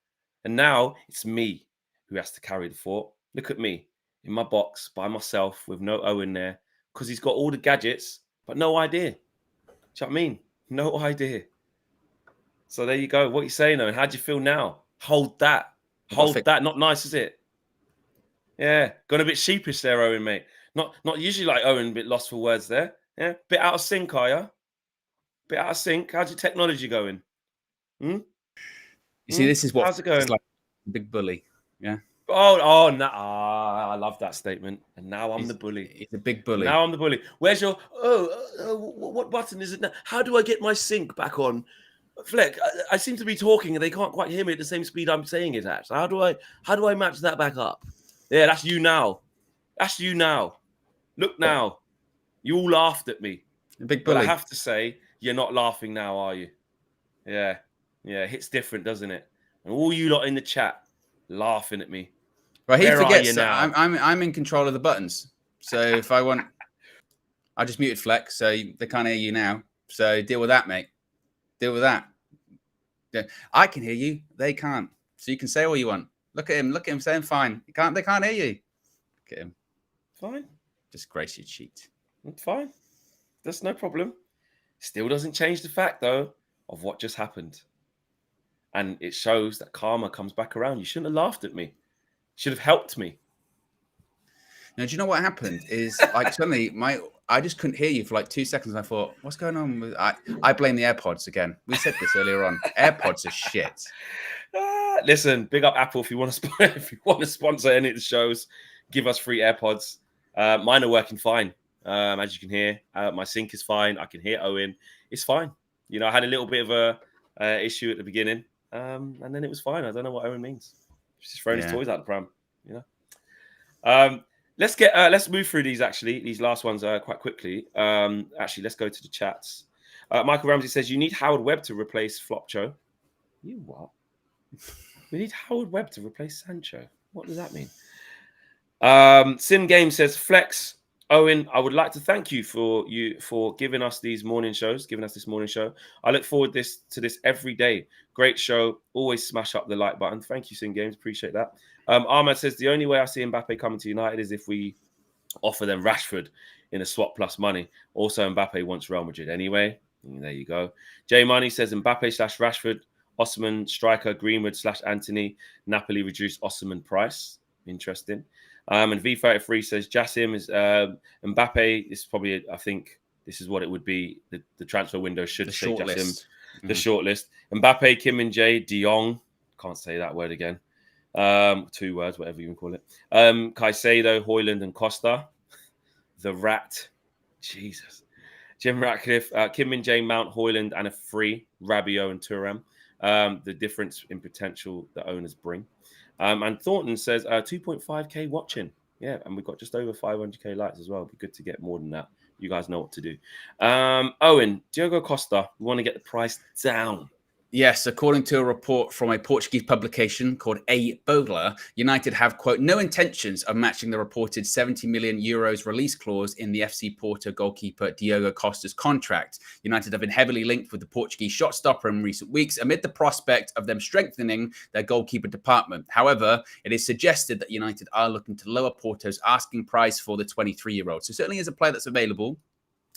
Speaker 1: And now it's me who has to carry the fort. Look at me in my box by myself with no Owen there, because he's got all the gadgets, but no idea. Do you know what I mean? No idea. So there you go. What are you saying, Owen? How do you feel now? Hold that. Hold that. Not nice, is it? Yeah. Gone a bit sheepish there, Owen, mate. Not usually like Owen, a bit lost for words there. Yeah. Bit out of sync, are you? Bit out of sync. How's your technology going?
Speaker 2: You see, this is what
Speaker 1: how's it going?
Speaker 2: It's like big bully. Yeah.
Speaker 1: Oh, no. I love that statement. And now I'm the bully.
Speaker 2: He's a big bully.
Speaker 1: Now I'm the bully. Where's your, what button is it now? How do I get my sync back on? Fleck, I seem to be talking and they can't quite hear me at the same speed I'm saying it at. So how do I match that back up? Yeah, that's you now. That's you now. Look now. You all laughed at me.
Speaker 2: Big
Speaker 1: But
Speaker 2: bully.
Speaker 1: I have to say, you're not laughing now, are you? Yeah. Yeah, it hits different, doesn't it? And all you lot in the chat laughing at me.
Speaker 2: Well, he
Speaker 1: Where are you
Speaker 2: forgets that
Speaker 1: now?
Speaker 2: I'm in control of the buttons. So if I want, I just muted Flex, so they can't hear you now. So deal with that, mate. Deal with that. Yeah. I can hear you. They can't. So you can say all you want. Look at him. Look at him saying fine. They can't hear you. Look at him.
Speaker 1: Fine.
Speaker 2: Disgrace, you cheat.
Speaker 1: Fine. That's no problem. Still doesn't change the fact, though, of what just happened. And it shows that karma comes back around. You shouldn't have laughed at me. You should have helped me.
Speaker 2: Now, do you know what happened? Is like suddenly I just couldn't hear you for like 2 seconds. And I thought, what's going on with I blame the AirPods again. We said this earlier on. AirPods are shit.
Speaker 1: Listen, big up Apple if you want to sponsor any of the shows. Give us free AirPods. Mine are working fine. As you can hear, my sync is fine. I can hear Owen. It's fine. You know, I had a little bit of a issue at the beginning, and then it was fine. I don't know what Owen means. He's just throwing his toys out the pram. You know. Let's move through these last ones quite quickly. Actually, let's go to the chats. Michael Ramsey says you need Howard Webb to replace Flopcho. You what? We need Howard Webb to replace Sancho. What does that mean? Sin Game says Flex. Owen, I would like to thank you for giving us this morning show. I look forward to this every day. Great show. Always smash up the like button. Thank you, Sin Games. Appreciate that. Ahmad says the only way I see Mbappe coming to United is if we offer them Rashford in a swap plus money. Also, Mbappe wants Real Madrid anyway. And there you go. J Money says Mbappe/Rashford, Osman striker, Greenwood /Anthony, Napoli reduced Osman price. Interesting. And V33 says Jassim is Mbappe. This is probably, I think, this is what it would be. The transfer window should say Jassim. The shortlist. Mbappe, Kim and Jae, De Jong. Can't say that word again. 2 words, whatever you can call it. Caicedo, Højlund, and Costa. The Rat. Jesus. Jim Ratcliffe, Kim and Jae, Mount, Højlund, and a free Rabiot and Thuram. The difference in potential that owners bring. And Thornton says 2.5k watching. Yeah, and we've got just over 500k likes as well. It'd be good to get more than that. You guys know what to do. Owen, Diogo Costa, we want to get the price down.
Speaker 2: Yes, according to a report from a Portuguese publication called A Bola, United have, quote, no intentions of matching the reported 70 million euros release clause in the FC Porto goalkeeper Diogo Costa's contract. United have been heavily linked with the Portuguese shot stopper in recent weeks amid the prospect of them strengthening their goalkeeper department. However, it is suggested that United are looking to lower Porto's asking price for the 23-year-old. So certainly is a player that's available.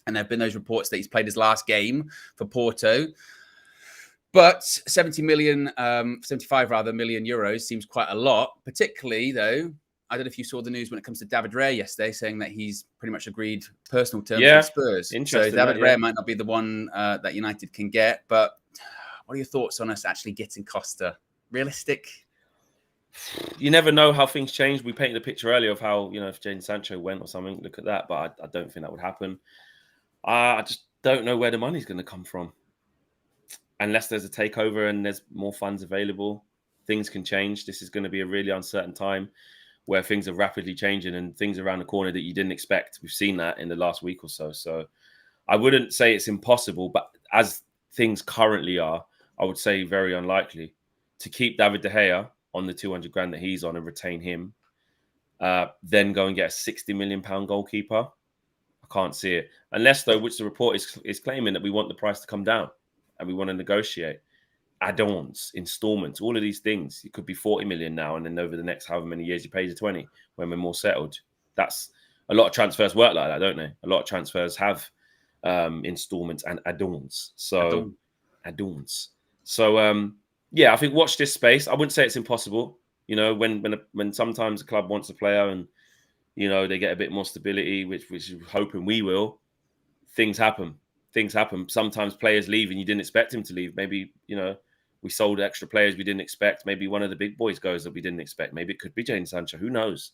Speaker 2: And there have been those reports that he's played his last game for Porto. But 75 million euros seems quite a lot, particularly, though, I don't know if you saw the news when it comes to David Raya yesterday, saying that he's pretty much agreed personal terms with Spurs. So David Raya might not be the one that United can get. But what are your thoughts on us actually getting Costa? Realistic?
Speaker 1: You never know how things change. We painted a picture earlier of how, if Jadon Sancho went or something, look at that. But I don't think that would happen. I just don't know where the money's going to come from. Unless there's a takeover and there's more funds available, things can change. This is going to be a really uncertain time where things are rapidly changing and things around the corner that you didn't expect. We've seen that in the last week or so. So I wouldn't say it's impossible, but as things currently are, I would say very unlikely to keep David De Gea on the 200 grand that he's on and retain him, then go and get a 60 million pound goalkeeper. I can't see it. Unless, though, which the report is claiming that we want the price to come down. And we want to negotiate add-ons, installments, all of these things. It could be 40 million now, and then over the next however many years you pay the 20 when we're more settled. That's a lot of transfers work like that, don't they? A lot of transfers have installments and add-ons. So add-ons. So yeah, I think watch this space. I wouldn't say it's impossible. When sometimes a club wants a player and they get a bit more stability, which we're hoping we will, things happen. Sometimes players leave and you didn't expect him to leave. Maybe, we sold extra players we didn't expect. Maybe one of the big boys goes that we didn't expect. Maybe it could be Jadon Sancho. Who knows?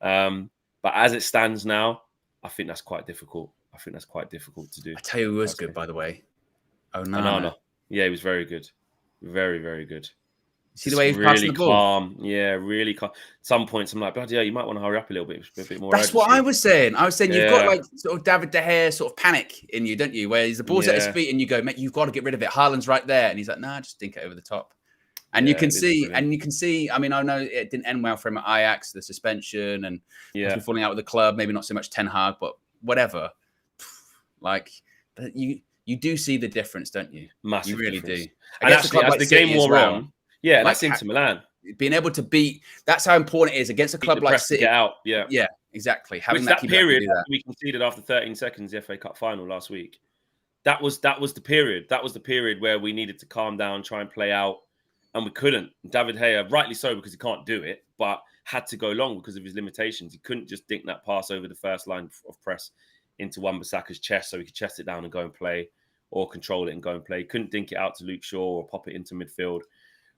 Speaker 1: But as it stands now, I think that's quite difficult. to do.
Speaker 2: I tell you who was good, by the way. Onana.
Speaker 1: Yeah, he was very good. Very, very good.
Speaker 2: See the
Speaker 1: Just
Speaker 2: way he's passing
Speaker 1: really
Speaker 2: the ball?
Speaker 1: calm. Yeah, really calm. Some points I'm like, bloody hell, you might want to hurry up a little bit, a bit more
Speaker 2: That's what I
Speaker 1: urgency.
Speaker 2: was saying. I was saying you've got
Speaker 1: Yeah,
Speaker 2: like sort of David De Gea sort of panic in you, don't you? Where the ball's at his
Speaker 1: yeah,
Speaker 2: feet and you go, mate, you've got to get rid of it. Haaland's right there, and he's like, nah, just dink it over the top. And you
Speaker 1: yeah.
Speaker 2: can
Speaker 1: It's
Speaker 2: see,
Speaker 1: brilliant.
Speaker 2: I mean, I know it didn't end well for him at Ajax, the suspension, and
Speaker 1: Yeah,
Speaker 2: possibly falling out with the club. Maybe not so much Ten Hag, but whatever. Like you do see the difference, don't you? You
Speaker 1: massive
Speaker 2: really
Speaker 1: difference.
Speaker 2: do.
Speaker 1: And
Speaker 2: Against a
Speaker 1: actually,
Speaker 2: club
Speaker 1: as
Speaker 2: like
Speaker 1: the
Speaker 2: City
Speaker 1: game
Speaker 2: as
Speaker 1: wore
Speaker 2: well,
Speaker 1: on, yeah, and
Speaker 2: like
Speaker 1: that's Inter Milan.
Speaker 2: being able to beat. That's how important it is against a
Speaker 1: Beat the
Speaker 2: club like
Speaker 1: press to
Speaker 2: City.
Speaker 1: get out. Yeah.
Speaker 2: Yeah, exactly. Having
Speaker 1: Which
Speaker 2: that
Speaker 1: that
Speaker 2: keeper that can
Speaker 1: period
Speaker 2: do that.
Speaker 1: we conceded after 13 seconds, the FA Cup final last week. That was the period. That was the period where we needed to calm down, try and play out, and we couldn't. David Gea, rightly so, because he can't do it, but had to go long because of his limitations. He couldn't just dink that pass over the first line of press into Wan-Bissaka's chest so he could chest it down and go and play, or control it and go and play. He couldn't dink it out to Luke Shaw or pop it into midfield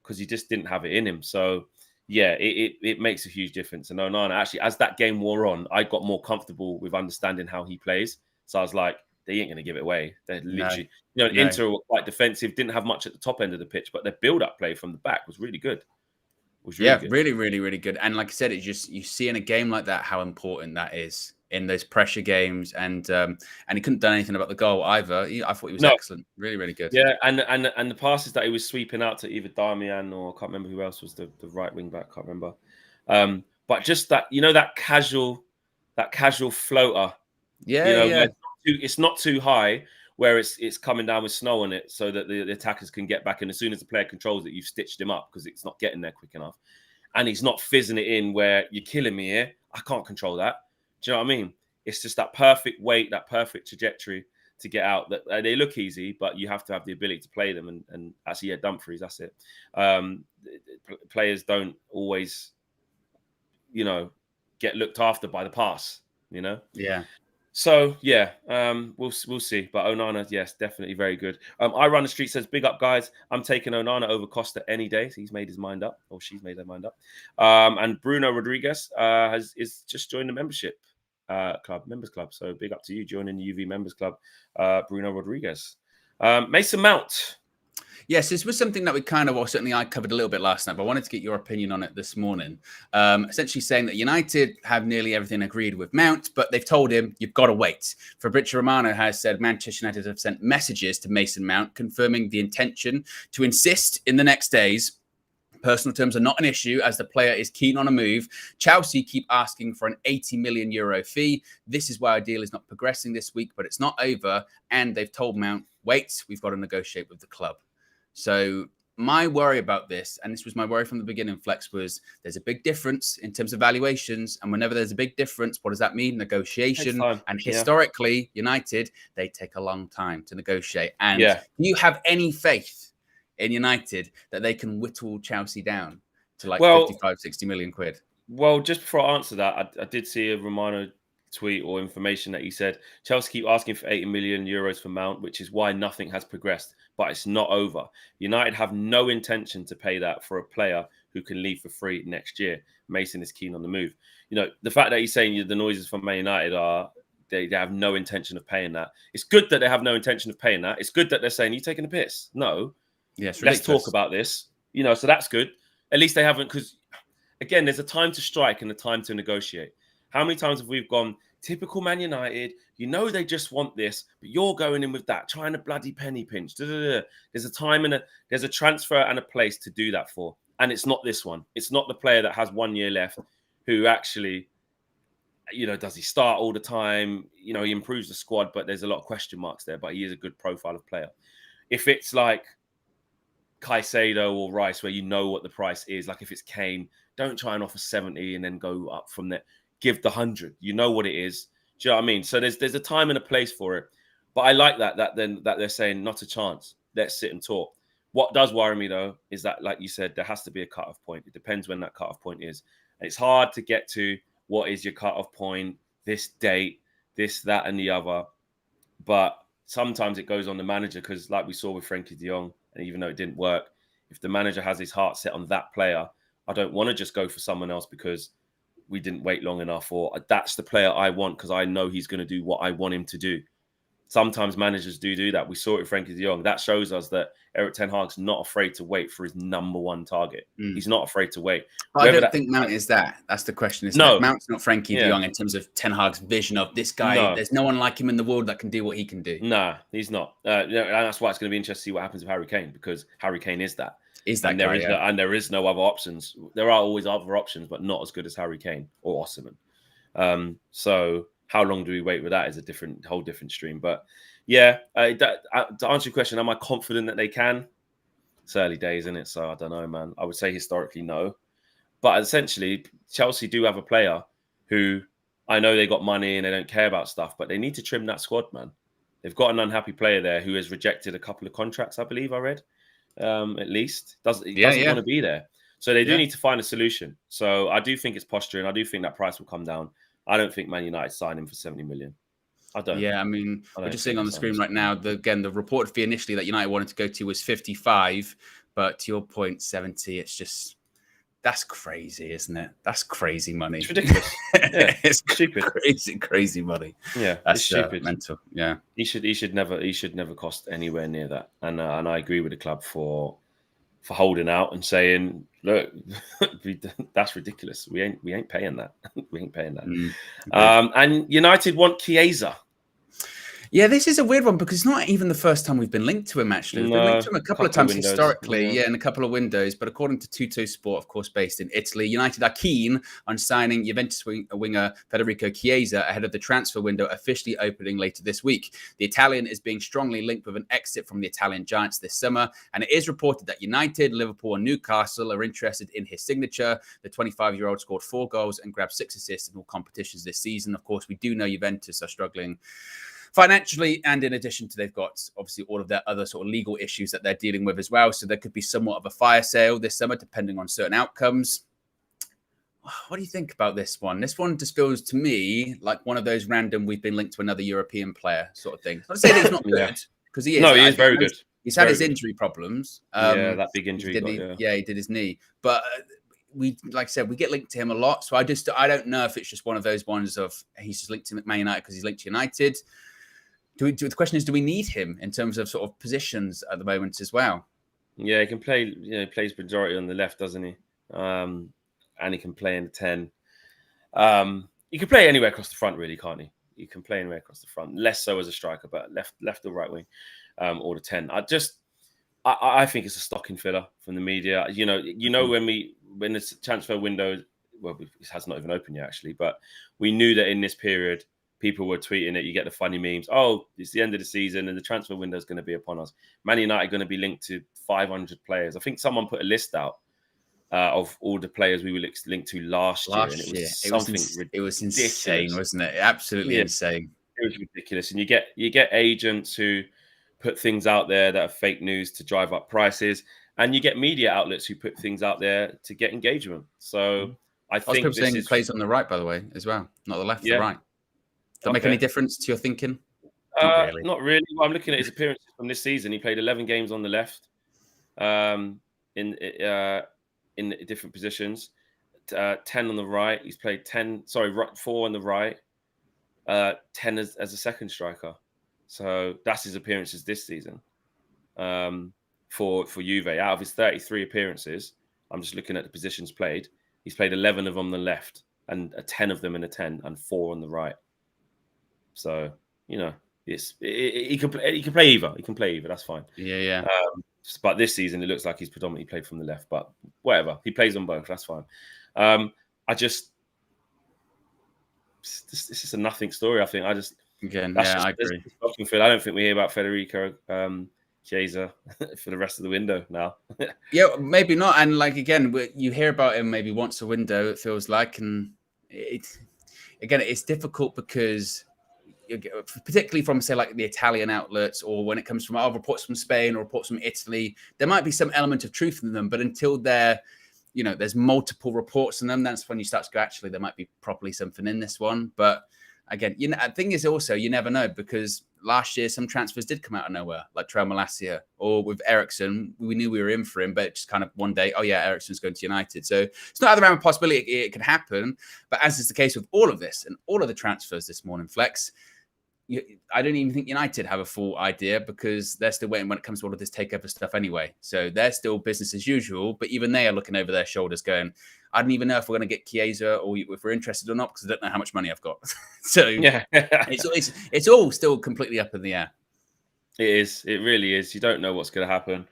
Speaker 1: because he just didn't have it in him. So yeah, it makes a huge difference. And Onana, actually, as that game wore on, I got more comfortable with understanding how he plays. So I was like, they ain't going to give it away. They're literally,
Speaker 2: No.
Speaker 1: Inter were quite defensive, didn't have much at the top end of the pitch, but their build-up play from the back was really good.
Speaker 2: Really, really, really good. And like I said, it's just you see in a game like that how important that is in those pressure games. And he couldn't done anything about the goal either. I thought he was excellent. Really, really good.
Speaker 1: Yeah, and the passes that he was sweeping out to either Darmian or I can't remember who else was the right wing back. Can't remember. But just that, that casual floater.
Speaker 2: Yeah.
Speaker 1: It's not too high where it's coming down with snow on it, so that the attackers can get back. And as soon as the player controls it, you've stitched him up because it's not getting there quick enough. And he's not fizzing it in where you're killing me here. I can't control that. Do you know what I mean? It's just that perfect weight, that perfect trajectory to get out. That they look easy, but you have to have the ability to play them. And actually, yeah, Dumfries, that's it. Players don't always, get looked after by the pass.
Speaker 2: Yeah.
Speaker 1: So yeah, we'll see. But Onana, yes, definitely very good. I Run the Street says, "Big up, guys. I'm taking Onana over Costa any day." So he's made his mind up, or she's made her mind up. And Bruno Rodriguez is just joined the membership members club. So big up to you joining the UV members club, Bruno Rodriguez. Mason Mount.
Speaker 2: Yes, this was something that we certainly I covered a little bit last night, but I wanted to get your opinion on it this morning. Essentially saying that United have nearly everything agreed with Mount, but they've told him, you've got to wait. Fabrizio Romano has said Manchester United have sent messages to Mason Mount confirming the intention to insist in the next days. Personal terms are not an issue as the player is keen on a move. Chelsea keep asking for an 80 million euro fee. This is why our deal is not progressing this week, but it's not over. And they've told Mount, wait, we've got to negotiate with the club. So my worry about this, and this was my worry from the beginning, Flex, was there's a big difference in terms of valuations. And whenever there's a big difference, what does that mean? Negotiation. And historically, United, they take a long time to negotiate. And do you have any faith in United that they can whittle Chelsea down to like 55, 60 million quid?
Speaker 1: Well, just before I answer that, I did see a Romano tweet or information that he said Chelsea keep asking for 80 million euros for Mount, which is why nothing has progressed, but it's not over. United have no intention to pay that for a player who can leave for free next year. Mason is keen on the move. The fact that he's saying the noises from Man United are they have no intention of paying that. It's good that they have no intention of paying that. It's good that they're saying, you're taking a piss. No.
Speaker 2: Yes,
Speaker 1: let's talk about this. So that's good. At least they haven't, because again, there's a time to strike and a time to negotiate. How many times have we gone, typical Man United, they just want this, but you're going in with that, trying to bloody penny pinch. There's a time and there's a transfer and a place to do that for. And it's not this one. It's not the player that has 1 year left who actually, does he start all the time? He improves the squad, but there's a lot of question marks there, but he is a good profile of player. If it's like Caicedo or Rice, where what the price is, like if it's Kane, don't try and offer 70 and then go up from there. Give the 100. You know what it is. Do you know what I mean? So there's a time and a place for it. But I like that they're saying not a chance. Let's sit and talk. What does worry me though is that, like you said, there has to be a cutoff point. It depends when that cutoff point is. And it's hard to get to what is your cutoff point, this date, this, that, and the other. But sometimes it goes on the manager, because like we saw with Frankie de Jong, and even though it didn't work, if the manager has his heart set on that player, I don't want to just go for someone else because we didn't wait long enough, or that's the player I want because I know he's going to do what I want him to do. Sometimes managers do that. We saw it with Frankie de Jong. That shows us that Erik ten Hag's not afraid to wait for his number one target. He's not afraid to wait.
Speaker 2: But I don't think Mount is that. That's the question, isn't it? Mount's not Frankie de Jong in terms of Ten Hag's vision of this guy. No. There's no one like him in the world that can do what he can do.
Speaker 1: Nah, he's not. And that's why it's going to be interesting to see what happens with Harry Kane, because Harry Kane is that. And there is no other options. There are always other options, but not as good as Harry Kane or Osimhen. So how long do we wait with that is a whole different stream. But yeah, to answer your question, am I confident that they can? It's early days, isn't it? So I don't know, man. I would say historically, no. But essentially, Chelsea do have a player who, I know they got money and they don't care about stuff, but they need to trim that squad, man. They've got an unhappy player there who has rejected a couple of contracts, I believe I read, at least. He doesn't want to be there. So they do need to find a solution. So I do think it's posturing. I do think that price will come down. I don't think Man United sign him for 70 million. I don't.
Speaker 2: Yeah, I mean, we're just seeing on the screen right now, the reported fee initially that United wanted to go to was 55, but to your point, 70, it's just, that's crazy, isn't it? That's crazy money.
Speaker 1: It's ridiculous. Yeah,
Speaker 2: it's stupid. Crazy money.
Speaker 1: Yeah,
Speaker 2: that's
Speaker 1: it's stupid.
Speaker 2: Mental. Yeah.
Speaker 1: He should never cost anywhere near that. And I agree with the club for holding out and saying, look, that's ridiculous. We ain't paying that. We ain't paying that. And United want Chiesa.
Speaker 2: Yeah, this is a weird one because it's not even the first time we've been linked to him, actually. We've been linked to him a couple of times historically, in a couple of windows. But according to Tutto Sport, of course, based in Italy, United are keen on signing Juventus winger Federico Chiesa ahead of the transfer window officially opening later this week. The Italian is being strongly linked with an exit from the Italian giants this summer, and it is reported that United, Liverpool and Newcastle are interested in his signature. The 25-year-old scored 4 goals and grabbed 6 assists in all competitions this season. Of course, we do know Juventus are struggling financially, and in addition to, they've got obviously all of their other sort of legal issues that they're dealing with as well. So there could be somewhat of a fire sale this summer, depending on certain outcomes. What do you think about this one? This one just feels to me like one of those random, we've been linked to another European player sort of thing. Not to say that he's not good, because he is.
Speaker 1: No, he is very good.
Speaker 2: He's had his injury problems.
Speaker 1: That big injury.
Speaker 2: He did his knee. But we, like I said, we get linked to him a lot. So I don't know if it's just one of those ones of he's just linked to Man United because he's linked to United. The question is, do we need him in terms of sort of positions at the moment as well? Yeah,
Speaker 1: he can play. Plays majority on the left, doesn't he? And he can play in the 10. He can play anywhere across the front, really, can't he? He can play anywhere across the front. Less so as a striker, but left or right wing, or the 10. I think it's a stocking filler from the media. When the transfer window, well, it has not even opened yet, actually, but we knew that in this period, people were tweeting it. You get the funny memes. Oh, it's the end of the season and the transfer window is going to be upon us. Man United going to be linked to 500 players. I think someone put a list out of all the players we were linked to last year. And
Speaker 2: it was insane, wasn't it? Absolutely insane.
Speaker 1: It was ridiculous. And you get agents who put things out there that are fake news to drive up prices, and you get media outlets who put things out there to get engagement. So I think
Speaker 2: this saying he plays on the right, by the way, as well, not the left, the right. Does that make any difference to your thinking?
Speaker 1: Not really. Well, I'm looking at his appearances from this season. He played 11 games on the left, in different positions. 10 on the right. He's played 4 on the right. 10 as a second striker. So that's his appearances this season. For Juve, out of his 33 appearances, I'm just looking at the positions played. He's played 11 of them on the left, and 10 of them in a 10, and 4 on the right. So he can play either. He can play either. That's fine.
Speaker 2: Yeah.
Speaker 1: But this season, it looks like he's predominantly played from the left. But whatever, he plays on both. That's fine. This is a nothing story. I think. I agree. I don't think we hear about Federico Chiesa for the rest of the window now.
Speaker 2: Yeah, maybe not. And again, you hear about him maybe once a window. It feels like, and it's difficult because, particularly from, say, like the Italian outlets, or when it comes from reports from Spain or reports from Italy, there might be some element of truth in them, but until there's multiple reports in them, that's when you start to go, actually, there might be properly something in this one. But again, the thing is also, you never know, because last year some transfers did come out of nowhere, like Trail Malacia, or with Eriksen, we knew we were in for him, but just kind of one day, Eriksen's going to United. So it's not out of the realm of possibility it could happen. But as is the case with all of this and all of the transfers this morning, Flex, I don't even think United have a full idea because they're still waiting when it comes to all of this takeover stuff anyway. So they're still business as usual, but even they are looking over their shoulders going, I don't even know if we're going to get Chiesa or if we're interested or not because I don't know how much money I've got. So
Speaker 1: yeah,
Speaker 2: it's all still completely up in the air.
Speaker 1: It is. It really is. You don't know what's going to happen.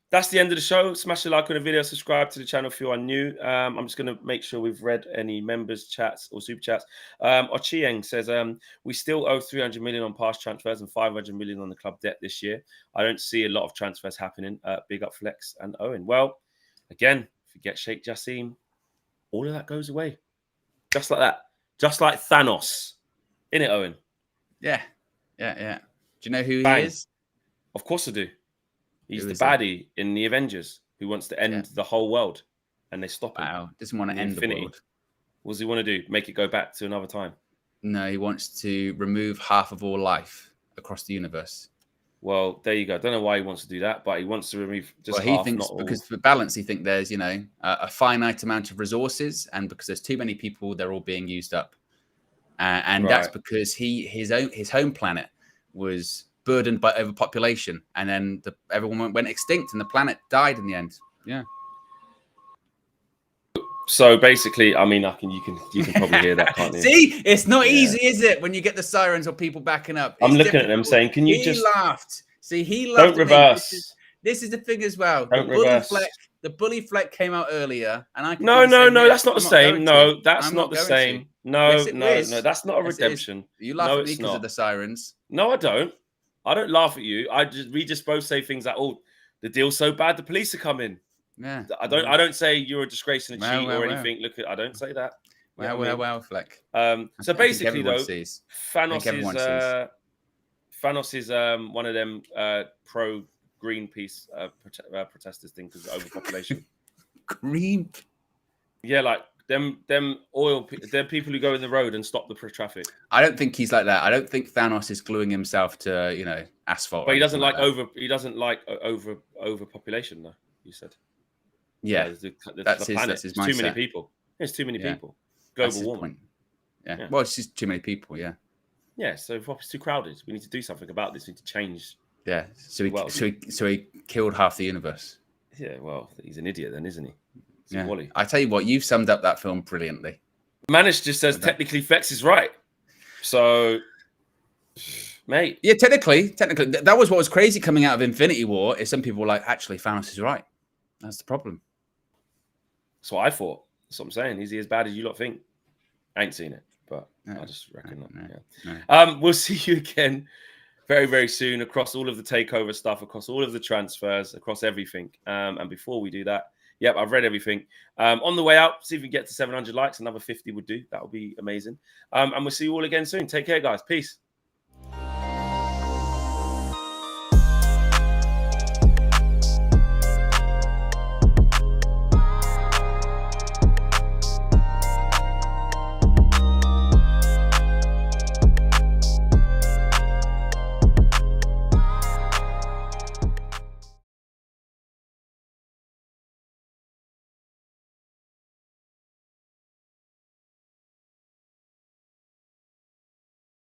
Speaker 1: That's the end of the show. Smash the like on the video. Subscribe to the channel if you are new. I'm just going to make sure we've read any members' chats or super chats. Ochieng says, we still owe 300 million on past transfers and 500 million on the club debt this year. I don't see a lot of transfers happening. Big up Flex and Owen. Well, again, if you get Sheikh Jassim, all of that goes away. Just like that. Just like Thanos. Innit, Owen?
Speaker 2: Yeah. Do you know who
Speaker 1: Bang.
Speaker 2: he is?
Speaker 1: Of course I do. He's the baddie in the Avengers who wants to end the whole world, and they stop him.
Speaker 2: Wow, doesn't want to end the world.
Speaker 1: What does he want to do? Make it go back to another time?
Speaker 2: No, he wants to remove half of all life across the universe.
Speaker 1: Well, there you go. I don't know why he wants to do that, but he wants to remove just
Speaker 2: he
Speaker 1: half,
Speaker 2: thinks
Speaker 1: not all.
Speaker 2: Because for balance, he thinks there's a finite amount of resources, and because there's too many people, they're all being used up, and that's because his home planet was burdened by overpopulation, and then everyone went extinct, and the planet died in the end. Yeah.
Speaker 1: So basically, I mean, you can probably hear that, can't you?
Speaker 2: See, it's not easy, is it? When you get the sirens or people backing up,
Speaker 1: I'm looking at them saying, "Can you
Speaker 2: He laughed. See, he
Speaker 1: don't
Speaker 2: laughed.
Speaker 1: reverse?
Speaker 2: This is the thing as well.
Speaker 1: Don't reverse.
Speaker 2: The bully fleck came out earlier, and I
Speaker 1: no, that's not the same. No, that's not the same. No, that's not a redemption.
Speaker 2: You laugh at me because of the sirens.
Speaker 1: No, I don't. I don't laugh at you. We just both say things like, "Oh, the deal's so bad, the police are coming."
Speaker 2: Yeah.
Speaker 1: I don't say you're a disgrace and a cheat or anything. I don't say that.
Speaker 2: Well, Fleck.
Speaker 1: So basically, though, Thanos is one of them pro Greenpeace protesters thing because of overpopulation.
Speaker 2: Green.
Speaker 1: Yeah, like them they're people who go in the road and stop the traffic.
Speaker 2: I don't think he's like that. I don't think Thanos is gluing himself to asphalt.
Speaker 1: But he doesn't like overpopulation, though. You said.
Speaker 2: Yeah, that's his mindset.
Speaker 1: Too many people. There's too many people. Global warming.
Speaker 2: Yeah. Well, it's just too many people. Yeah.
Speaker 1: Yeah. So it's too crowded. We need to do something about this. We need to change.
Speaker 2: Yeah. So he killed half the universe.
Speaker 1: Yeah. Well, he's an idiot then, isn't he?
Speaker 2: Yeah. Wally. I tell you what, you've summed up that film brilliantly.
Speaker 1: Manish just says technically Flex is right. So, mate.
Speaker 2: Yeah, technically, that was what was crazy coming out of Infinity War. Is some people were like, actually, Thanos is right. That's the problem.
Speaker 1: That's what I thought. That's what I'm saying. Is he as bad as you lot think? I ain't seen it, but I just reckon that. Yeah. We'll see you again very, very soon across all of the takeover stuff, across all of the transfers, across everything. And before we do that, I've read everything. On the way out, see if we get to 700 likes. Another 50 would do. That would be amazing. And we'll see you all again soon. Take care, guys. Peace.